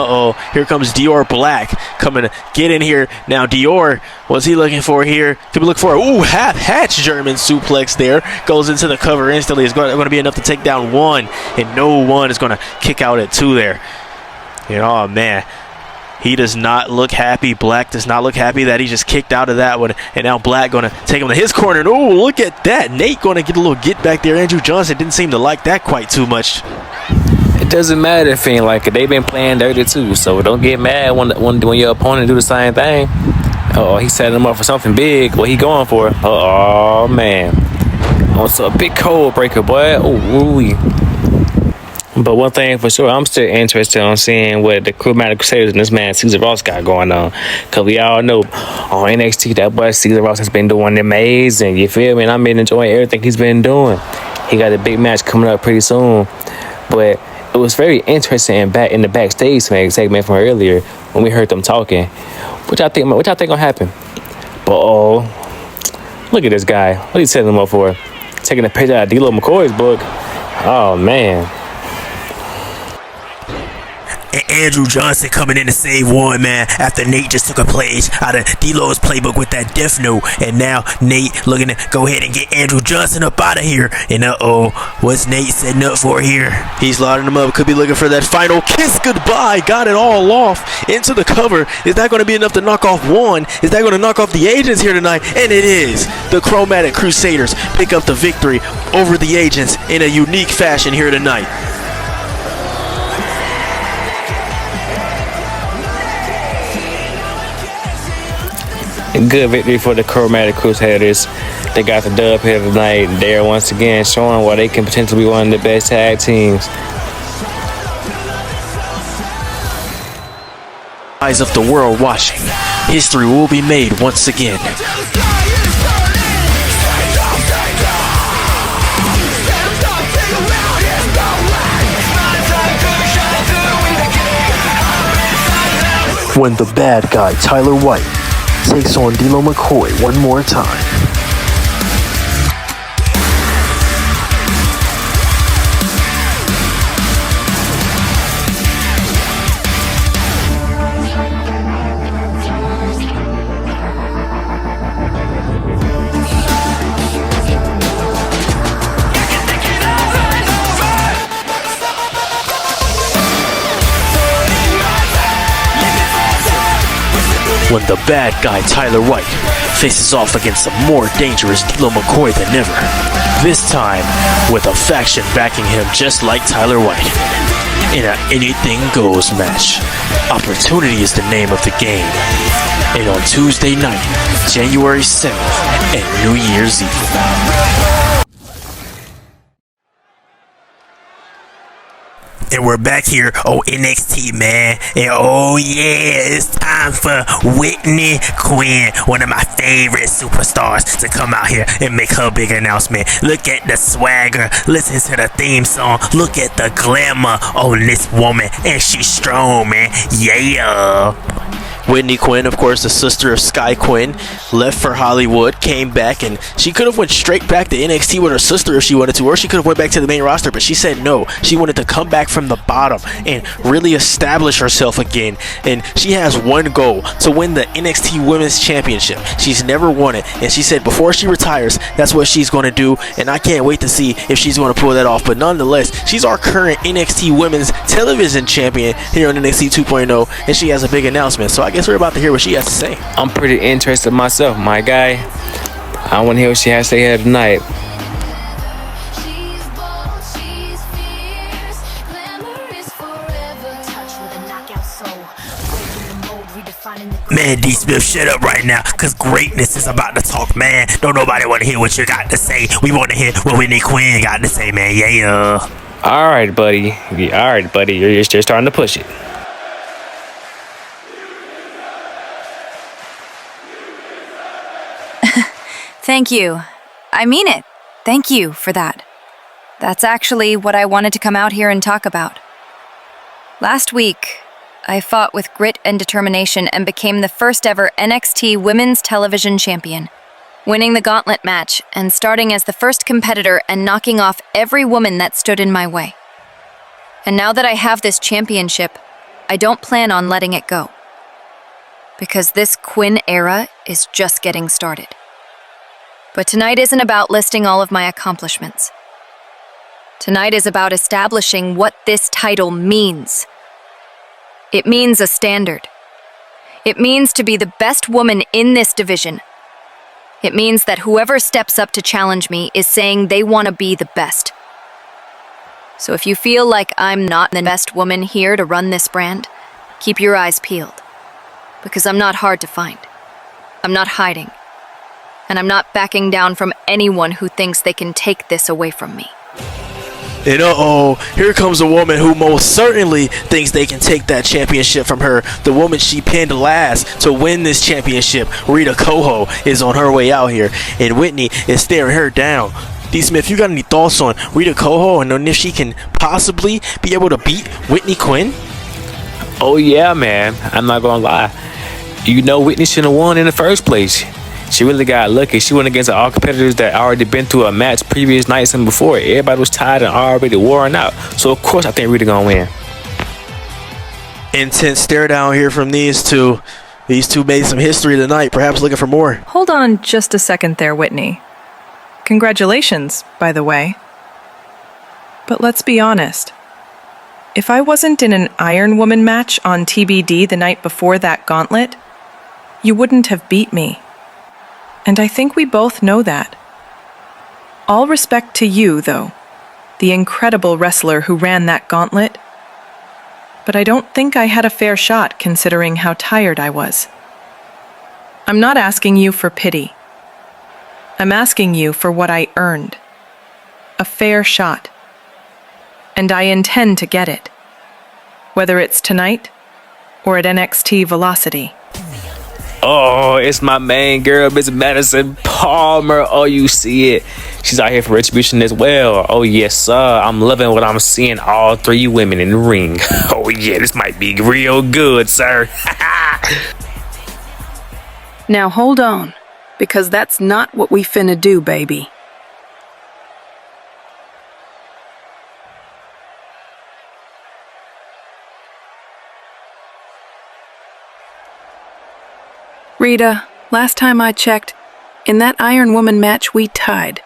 here comes Dior Black coming to get in here. Now Dior, what's he looking for here? Could be looking for half-hatch German suplex there. Goes into the cover instantly. It's going to be enough to take down one, and no one is going to kick out at two there. Oh man, he does not look happy. Black does not look happy that he just kicked out of that one, and now Black going to take him to his corner. And oh, look at that, Nate going to get a little get back there. Andrew Johnson didn't seem to like that quite too much. It doesn't matter if he ain't like it. They've been playing dirty too, so don't get mad when your opponent do the same thing. He setting him up for something big. What he going for? Oh man. What's a big cold breaker, boy? Ooh. But one thing for sure, I'm still interested on seeing what the Chromatic Crusaders and this man Caesar Ross got going on. Cause we all know on NXT that boy Caesar Ross has been doing amazing. You feel me? And I've been enjoying everything he's been doing. He got a big match coming up pretty soon. But it was very interesting in the backstage segment from earlier when we heard them talking. What y'all think gonna happen? But look at this guy. What are you setting him up for? Taking a page out of D-Lo McCoy's book. Oh man. And Andrew Johnson coming in to save one, man, after Nate just took a page out of D-Lo's playbook with that death note. And now Nate looking to go ahead and get Andrew Johnson up out of here. And what's Nate setting up for here? He's lining him up. Could be looking for that final kiss goodbye. Got it all off into the cover. Is that going to be enough to knock off one? Is that going to knock off the agents here tonight? And it is. The Chromatic Crusaders pick up the victory over the agents in a unique fashion here tonight. Good victory for the Chromatic Crusaders. They got the dub here tonight. They're once again showing why they can potentially be one of the best tag teams. Eyes of the world watching. History will be made once again. When the bad guy, Tyler White, takes on D-Lo McCoy one more time. When the bad guy Tyler White faces off against a more dangerous D-Lo McCoy than ever. This time with a faction backing him just like Tyler White. In an anything goes match. Opportunity is the name of the game. And on Tuesday night, January 7th and New Year's Eve. And we're back here on NXT, man. And oh yeah, it's time for Whitney Quinn, one of my favorite superstars, to come out here and make her big announcement. Look at the swagger, listen to the theme song, look at the glamour on this woman, and she's strong, man. Yeah. Whitney Quinn, of course, the sister of Sky Quinn, left for Hollywood, came back, and she could have went straight back to NXT with her sister if she wanted to, or she could have went back to the main roster, but she said no. She wanted to come back from the bottom and really establish herself again, and she has one goal, to win the NXT Women's Championship. She's never won it, and she said before she retires, that's what she's going to do, and I can't wait to see if she's going to pull that off. But nonetheless, she's our current NXT Women's Television Champion here on NXT 2.0, and she has a big announcement, so I guess we're about to hear what she has to say. I'm pretty interested myself, my guy. I want to hear what she has to say here tonight. Man, D. Smith, shut up right now, because greatness is about to talk, man. Don't nobody want to hear what you got to say. We want to hear what Whitney Quinn got to say, man. Yeah. All right, buddy. You're starting to push it. Thank you. I mean it. Thank you for that. That's actually what I wanted to come out here and talk about. Last week, I fought with grit and determination and became the first ever NXT Women's Television Champion, winning the gauntlet match and starting as the first competitor and knocking off every woman that stood in my way. And now that I have this championship, I don't plan on letting it go. Because this Quinn era is just getting started. But tonight isn't about listing all of my accomplishments. Tonight is about establishing what this title means. It means a standard. It means to be the best woman in this division. It means that whoever steps up to challenge me is saying they want to be the best. So if you feel like I'm not the best woman here to run this brand, keep your eyes peeled. Because I'm not hard to find. I'm not hiding. And I'm not backing down from anyone who thinks they can take this away from me. And here comes a woman who most certainly thinks they can take that championship from her. The woman she pinned last to win this championship, Rita Coho, is on her way out here. And Whitney is staring her down. D. Smith, you got any thoughts on Rita Coho and on if she can possibly be able to beat Whitney Quinn? Oh yeah, man. I'm not gonna lie. You know Whitney shouldn't have won in the first place. She really got lucky. She went against all competitors that already been through a match previous nights and before. Everybody was tired and already worn out. So of course I think Rita gonna win. Intense stare down here from these two. These two made some history tonight, perhaps looking for more. Hold on just a second there, Whitney. Congratulations, by the way. But let's be honest. If I wasn't in an Iron Woman match on TBD the night before that gauntlet, you wouldn't have beat me. And I think we both know that. All respect to you, though, the incredible wrestler who ran that gauntlet. But I don't think I had a fair shot considering how tired I was. I'm not asking you for pity. I'm asking you for what I earned. A fair shot. And I intend to get it. Whether it's tonight or at NXT Velocity. Oh, it's my main girl, Miss Madison Palmer. Oh, you see it. She's out here for retribution as well. Oh, yes, sir. I'm loving what I'm seeing. All three women in the ring. Oh, yeah, this might be real good, sir. Now hold on, because that's not what we finna do, baby. Rita, last time I checked, in that Iron Woman match we tied.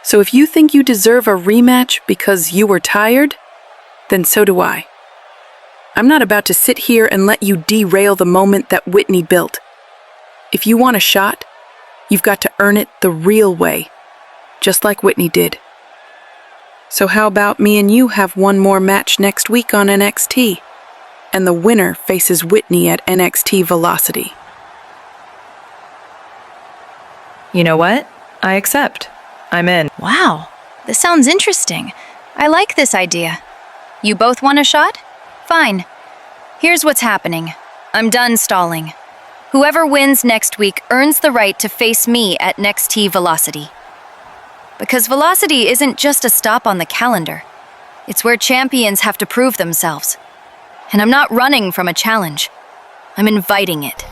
So if you think you deserve a rematch because you were tired, then so do I. I'm not about to sit here and let you derail the moment that Whitney built. If you want a shot, you've got to earn it the real way, just like Whitney did. So how about me and you have one more match next week on NXT? And the winner faces Whitney at NXT Velocity. You know what? I accept. I'm in. Wow, this sounds interesting. I like this idea. You both want a shot? Fine. Here's what's happening. I'm done stalling. Whoever wins next week earns the right to face me at NXT Velocity. Because Velocity isn't just a stop on the calendar. It's where champions have to prove themselves. And I'm not running from a challenge. I'm inviting it.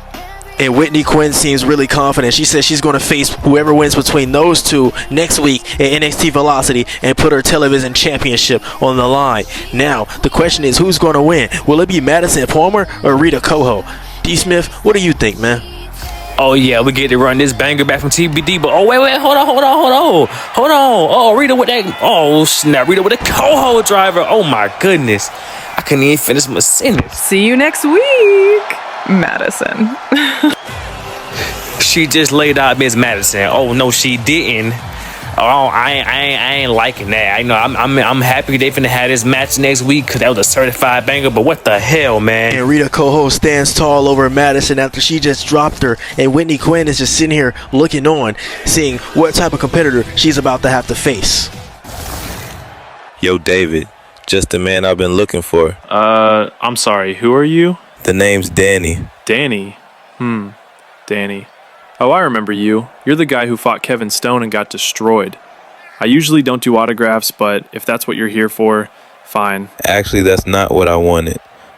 And Whitney Quinn seems really confident. She says she's going to face whoever wins between those two next week at NXT Velocity and put her television championship on the line. Now, the question is, who's going to win? Will it be Madison Palmer or Rita Coho? D. Smith, what do you think, man? Oh, yeah, we get to run this banger back from TBD, but wait, hold on. Oh, Rita with that, oh, snap, Rita with a Coho driver. Oh, my goodness. I couldn't even finish my sentence. See you next week, Madison. She just laid out Miss Madison. Oh, no, she didn't. Oh, I ain't liking that. I know I'm happy they finna have this match next week because that was a certified banger. But what the hell, man? And Rita Coho stands tall over Madison after she just dropped her, and Whitney Quinn is just sitting here looking on, seeing what type of competitor she's about to have to face. Yo, David, just the man I've been looking for. I'm sorry. Who are you? The name's Danny. Danny. Danny. Oh, I remember you. You're the guy who fought Kevin Stone and got destroyed. I usually don't do autographs, but if that's what you're here for, fine. Actually, that's not what I wanted.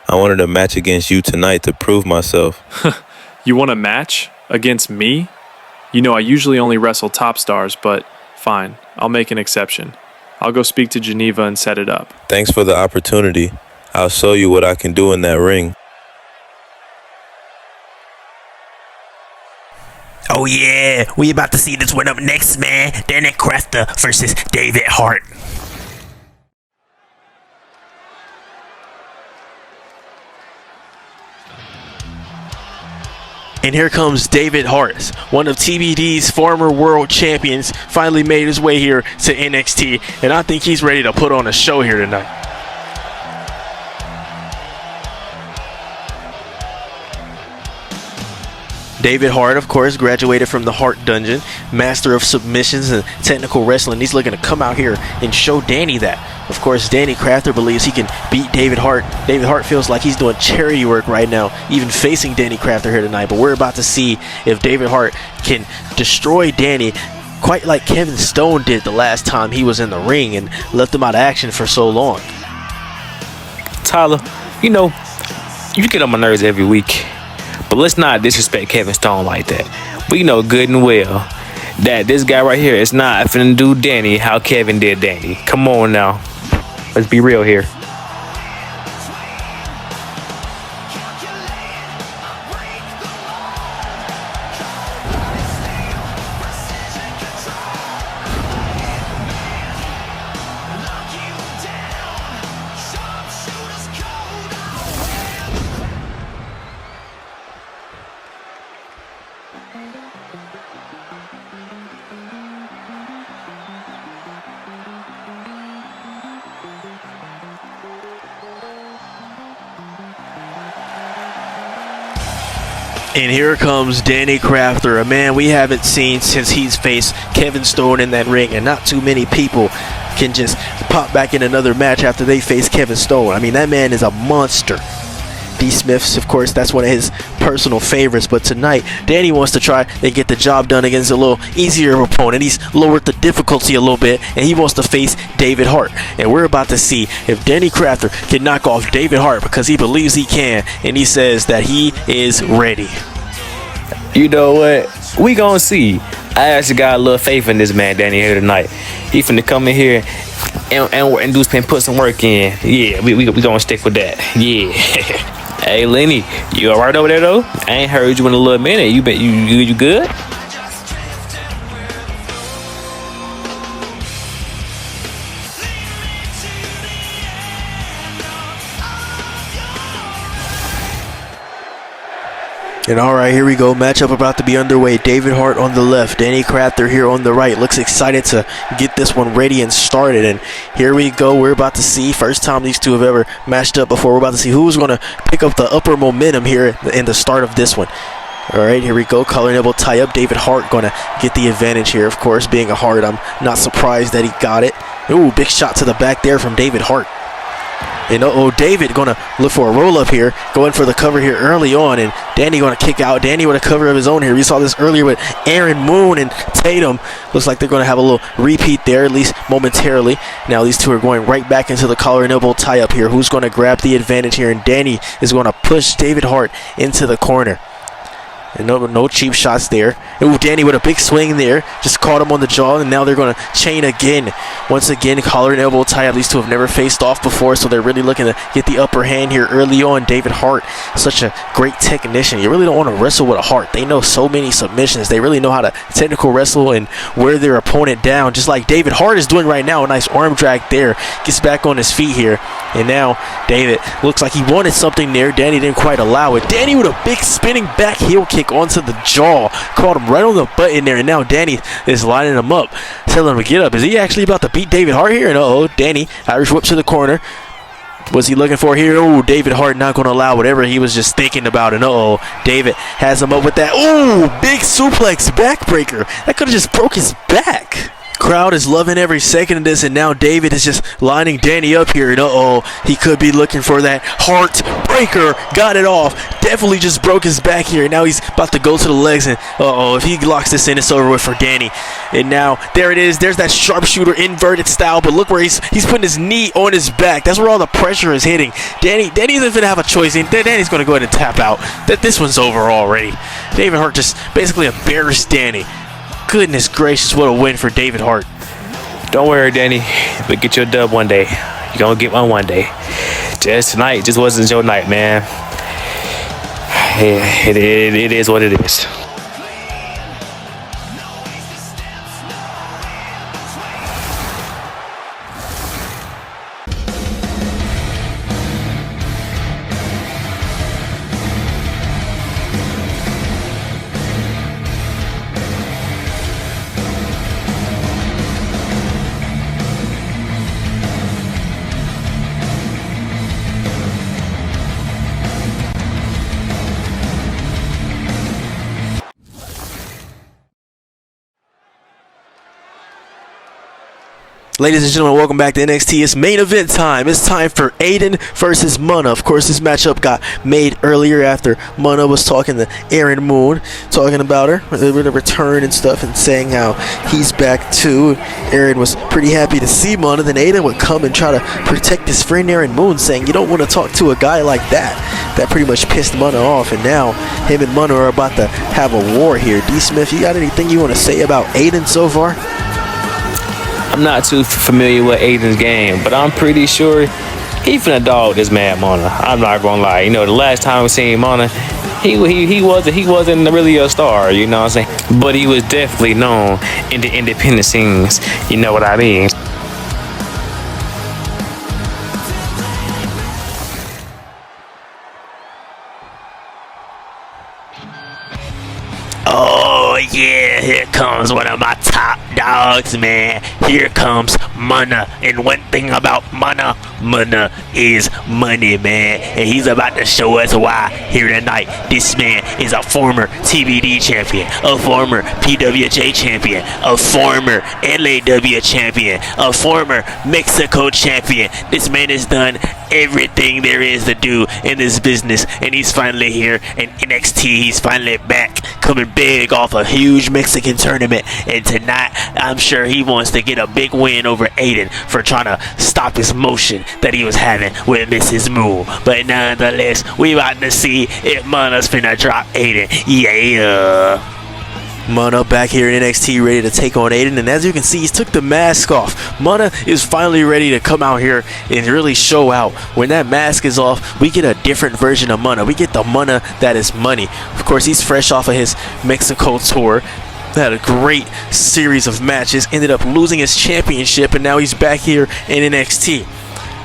I wanted a match against you tonight to prove myself. You want a match? Against me? You know, I usually only wrestle top stars, but fine. I'll make an exception. I'll go speak to Geneva and set it up. Thanks for the opportunity. I'll show you what I can do in that ring. Oh yeah, we about to see this one up next, man. Danny Crafter versus David Hart. And here comes David Hart, one of TBD's former world champions, finally made his way here to NXT, and I think he's ready to put on a show here tonight. David Hart, of course, graduated from the Hart Dungeon, master of submissions and technical wrestling. He's looking to come out here and show Danny that. Of course, Danny Crafter believes he can beat David Hart. David Hart feels like he's doing charity work right now, even facing Danny Crafter here tonight. But we're about to see if David Hart can destroy Danny quite like Kevin Stone did the last time he was in the ring and left him out of action for so long. Tyler, you know, you get on my nerves every week, but let's not disrespect Kevin Stone like that. We know good and well that this guy right here is not finna do Danny how Kevin did Danny. Come on now. Let's be real here. And here comes Danny Crafter, a man we haven't seen since he's faced Kevin Stone in that ring. And not too many people can just pop back in another match after they face Kevin Stone. I mean, that man is a monster. D. Smith's, of course, that's one of his personal favorites. But tonight, Danny wants to try and get the job done against a little easier opponent. He's lowered the difficulty a little bit, and he wants to face David Hart. And we're about to see if Danny Crafter can knock off David Hart, because he believes he can, and he says that he is ready. You know what? We gonna see. I actually got a little faith in this man, Danny, here tonight. He finna come in here and put some work in. Yeah, we gonna stick with that. Yeah. Hey, Lenny, you all right over there though? I ain't heard you in a little minute. You good? And all right, here we go. Matchup about to be underway. David Hart on the left, Danny Crafter here on the right. Looks excited to get this one ready and started. And here we go. We're about to see, first time these two have ever matched up before. We're about to see who's going to pick up the upper momentum here in the start of this one. All right, here we go. Collar and elbow tie up. David Hart going to get the advantage here. Of course, being a Hart, I'm not surprised that he got it. Ooh, big shot to the back there from David Hart. And David going to look for a roll-up here, going for the cover here early on, and Danny going to kick out. Danny with a cover of his own here. We saw this earlier with Aaron Moon and Tatum. Looks like they're going to have a little repeat there, at least momentarily. Now these two are going right back into the collar and elbow tie-up here. Who's going to grab the advantage here? And Danny is going to push David Hart into the corner. And no cheap shots there. Ooh, Danny with a big swing there. Just caught him on the jaw, and now they're going to chain again. Once again, collar and elbow tie. These two have never faced off before, so they're really looking to get the upper hand here early on. David Hart, such a great technician. You really don't want to wrestle with a Hart. They know so many submissions. They really know how to technical wrestle and wear their opponent down, just like David Hart is doing right now. A nice arm drag there. Gets back on his feet here. And now David looks like he wanted something there. Danny didn't quite allow it. Danny with a big spinning back heel kick onto the jaw. Caught him right on the butt in there, and now Danny is lining him up, telling him to get up. Is he actually about to beat David Hart here? And Danny, Irish whip to the corner. What's he looking for here? Oh, David Hart not going to allow whatever he was just thinking about. And David has him up with that. Oh, big suplex backbreaker. That could have just broke his back. Crowd is loving every second of this, and now David is just lining Danny up here. And he could be looking for that heart breaker. Got it off. Definitely just broke his back here. Now he's about to go to the legs, and if he locks this in, it's over with for Danny. And now there it is. There's that sharpshooter inverted style, but look where he's putting his knee on his back. That's where all the pressure is hitting. Danny isn't gonna have a choice. And Danny's gonna go ahead and tap out. This one's over already. David Hart just basically embarrassed Danny. Goodness gracious, what a win for David Hart. Don't worry, Danny. We'll get your dub one day. You're gonna get one day. Just tonight just wasn't your night, man. It is what it is. Ladies and gentlemen, welcome back to NXT. It's main event time. It's time for Aiden versus Mana. Of course, this matchup got made earlier after Mana was talking to Aaron Moon, talking about her, with a return and stuff, and saying how he's back too. Aaron was pretty happy to see Mana. Then Aiden would come and try to protect his friend Aaron Moon, saying, you don't want to talk to a guy like that. That pretty much pissed Mana off, and now him and Mana are about to have a war here. D. Smith, you got anything you want to say about Aiden so far? I'm not too familiar with Aiden's game, but I'm pretty sure he finna dog this man Mana. I'm not gonna lie. You know, the last time we seen Mana, he wasn't really a star, you know what I'm saying? But he was definitely known in the independent scenes, you know what I mean? Oh yeah, here comes one of my top dogs, man. Here comes Mana. And one thing about Mana is money, man. And he's about to show us why here tonight. This man is a former TBD champion, a former PWJ champion, a former LAW champion, a former Mexico champion. This man has done everything there is to do in this business, and he's finally here in NXT. He's finally back, coming big off a huge Mexican tournament, and tonight I'm sure he wants to get a big win over Aiden for trying to stop his motion that he was having with Mrs. Moon. But nonetheless, we about to see if Mana's finna drop Aiden. Yeah. Mana back here in NXT ready to take on Aiden, and as you can see, he's took the mask off. Mana is finally ready to come out here and really show out. When that mask is off, we get a different version of Mana. We get the Mana that is money. Of course, he's fresh off of his Mexico tour. Had a great series of matches, ended up losing his championship, and now he's back here in NXT.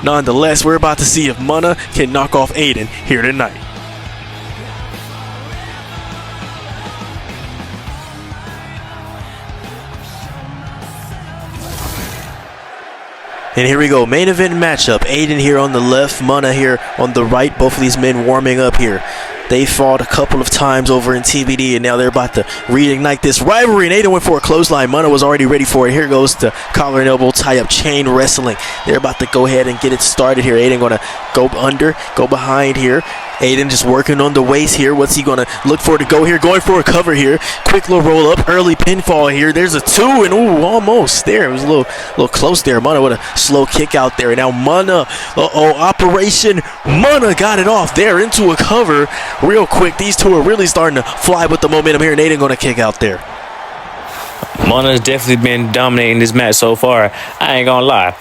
Nonetheless, we're about to see if Mana can knock off Aiden here tonight. And here we go, main event matchup. Aiden here on the left, Mana here on the right. Both of these men warming up here. They fought a couple of times over in TBD, and now they're about to reignite this rivalry. And Aiden went for a clothesline. Mana was already ready for it. Here goes the collar and elbow tie-up chain wrestling. They're about to go ahead and get it started here. Aiden going to go under, go behind here. Aiden just working on the waist here. What's he going to look for to go here? Going for a cover here. Quick little roll up. Early pinfall here. There's a 2, and ooh, almost there. It was a little close there. Mana with a slow kick out there. And now Mana, Operation Mana got it off there into a cover real quick. These two are really starting to fly with the momentum here, and Aiden going to kick out there. Mana's definitely been dominating this match so far. I ain't gonna lie.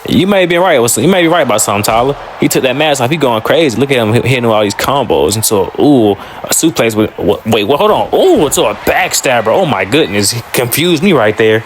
You may be right. You may be right about something, Tyler. He took that mask off. He going crazy. Look at him hitting all these combos into a suplex. Wait, hold on. Ooh, into a backstabber. Oh my goodness, he confused me right there.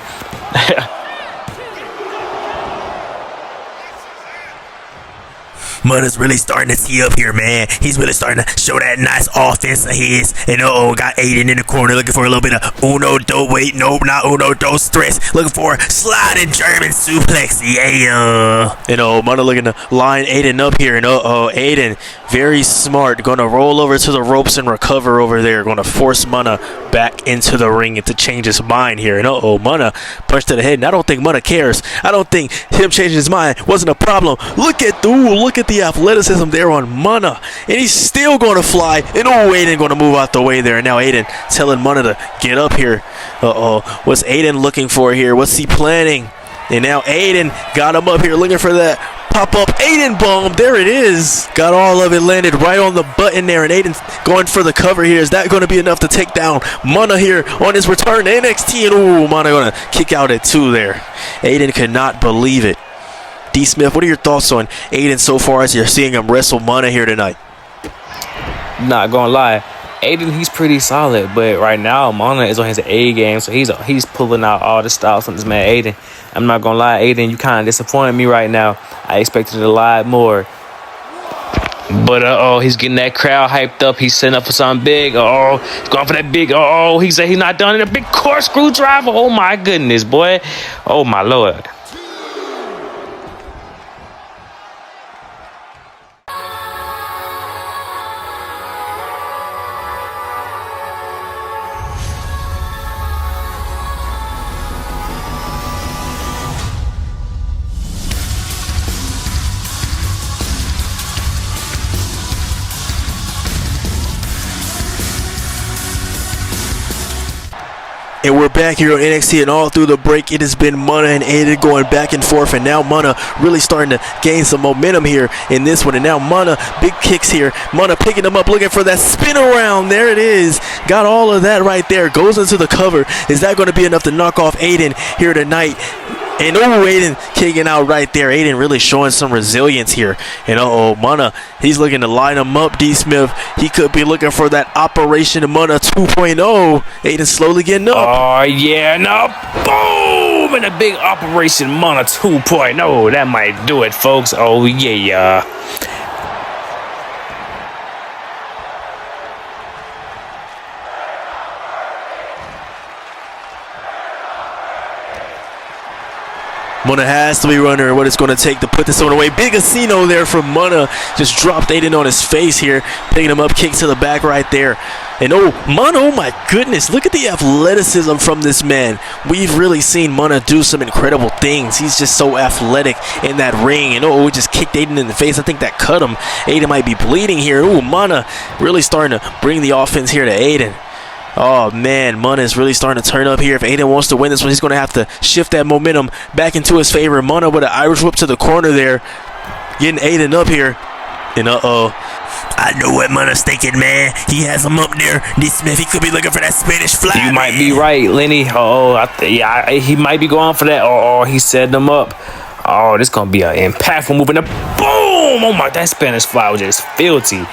Mana's really starting to tee up here, man. He's really starting to show that nice offense of his. And got Aiden in the corner looking for a little bit of uno, wait, nope, not uno, dos, stress. Looking for a sliding German suplex, yeah. And Mana looking to line Aiden up here. And Aiden, very smart, going to roll over to the ropes and recover over there. Going to force Mana back into the ring and to change his mind here. And Mana punched to the head. And I don't think Mana cares. I don't think him changing his mind wasn't a problem. Look at the athleticism there on Mana, and he's still going to fly. And Aiden going to move out the way there. And now Aiden telling Mana to get up here. What's Aiden looking for here? What's he planning? And now Aiden got him up here looking for that pop-up Aiden bomb. There it is. Got all of it landed right on the button there, and Aiden's going for the cover here. Is that going to be enough to take down Mana here on his return to NXT? And Mana going to kick out at 2 there. Aiden could not believe it. D. Smith, what are your thoughts on Aiden so far as you're seeing him wrestle Mana here tonight? Not gonna lie, Aiden, he's pretty solid, but right now Mana is on his A game, so he's pulling out all the styles from this man Aiden. I'm not gonna lie, Aiden, you kind of disappointed me right now. I expected a lot more. But he's getting that crowd hyped up. He's setting up for something big. He's going for that big. He said he's not done in a big corkscrew driver. Oh my goodness, boy. Oh my lord. And we're back here on NXT, and all through the break, it has been Mana and Aiden going back and forth, and now Mana really starting to gain some momentum here in this one. And now Mana, big kicks here. Mana picking him up, looking for that spin around. There it is. Got all of that right there. Goes into the cover. Is that going to be enough to knock off Aiden here tonight? And Aiden kicking out right there. Aiden really showing some resilience here. And Mana, he's looking to line him up. D Smith, he could be looking for that Operation Mana 2.0. Aiden slowly getting up. Oh, yeah, now, boom! And a big Operation Mana 2.0. That might do it, folks. Oh, yeah. Mana has to be running what it's going to take to put this one away. Big casino there from Mana. Just dropped Aiden on his face here. Picking him up, kick to the back right there. And Mana, oh my goodness. Look at the athleticism from this man. We've really seen Mana do some incredible things. He's just so athletic in that ring. And we just kicked Aiden in the face. I think that cut him. Aiden might be bleeding here. Mana really starting to bring the offense here to Aiden. Oh man, Mana is really starting to turn up here. If Aiden wants to win this one, he's going to have to shift that momentum back into his favor. Mana with an Irish whip to the corner there. Getting Aiden up here. And I know what Mana's thinking, man. He has him up there. D Smith, he could be looking for that Spanish fly. You might be right, Lenny. He might be going for that. He set them up. Oh, this going to be an impactful move. And boom! Oh my, that Spanish fly was just filthy.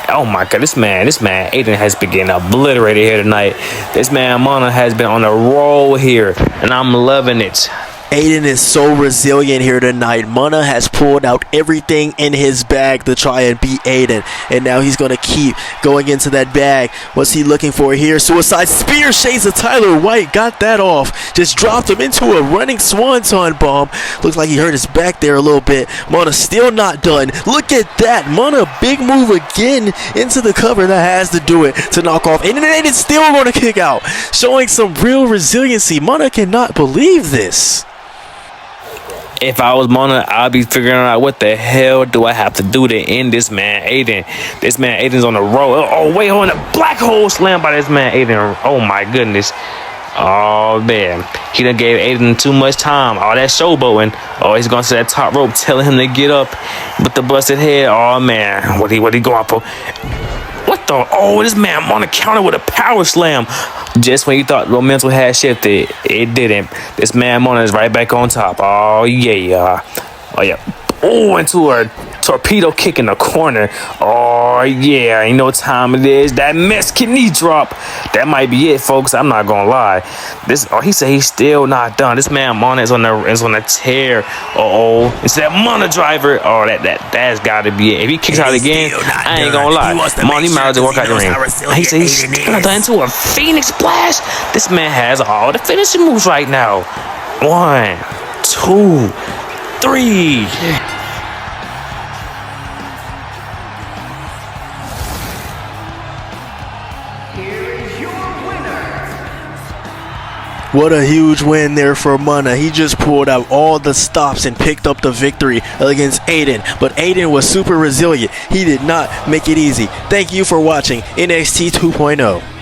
Oh my God, this man, Aiden has been getting obliterated here tonight. This man, Mana, has been on a roll here, and I'm loving it. Aiden is so resilient here tonight. Mana has pulled out everything in his bag to try and beat Aiden. And now he's going to keep going into that bag. What's he looking for here? Suicide Spear, Shades of Tyler White. Got that off. Just dropped him into a running swanton bomb. Looks like he hurt his back there a little bit. Mana still not done. Look at that. Mana, big move again into the cover. That has to do it to knock off. And Aiden's still going to kick out. Showing some real resiliency. Mana cannot believe this. If I was Mana, I'd be figuring out what the hell do I have to do to end this man, Aiden. This man, Aiden's on the roll. Oh, wait, on a black hole slam by this man, Aiden. Oh, my goodness. Oh, man. He done gave Aiden too much time. All that showboating. Oh, he's going to that top rope, telling him to get up with the busted head. Oh, man. What he going for? What the? Oh, this man Mana counter with a power slam. Just when you thought momentum had shifted, it didn't. This man Mana is right back on top. Oh, yeah. Oh, yeah. Oh, into a torpedo kick in the corner. Oh, yeah. You know what time it is. That Mexican knee drop. That might be it, folks. I'm not going to lie. He said he's still not done. This man Mana is on the tear. It's that Mana driver. Oh, that's got to be it. If he kicks out again, I ain't going to lie. Mana, you might as well walk out the ring. He said he's still not done into a Phoenix Splash. This man has all the finishing moves right now. 1, 2, 3. What a huge win there for Mana. He just pulled out all the stops and picked up the victory against Aiden. But Aiden was super resilient. He did not make it easy. Thank you for watching NXT 2.0.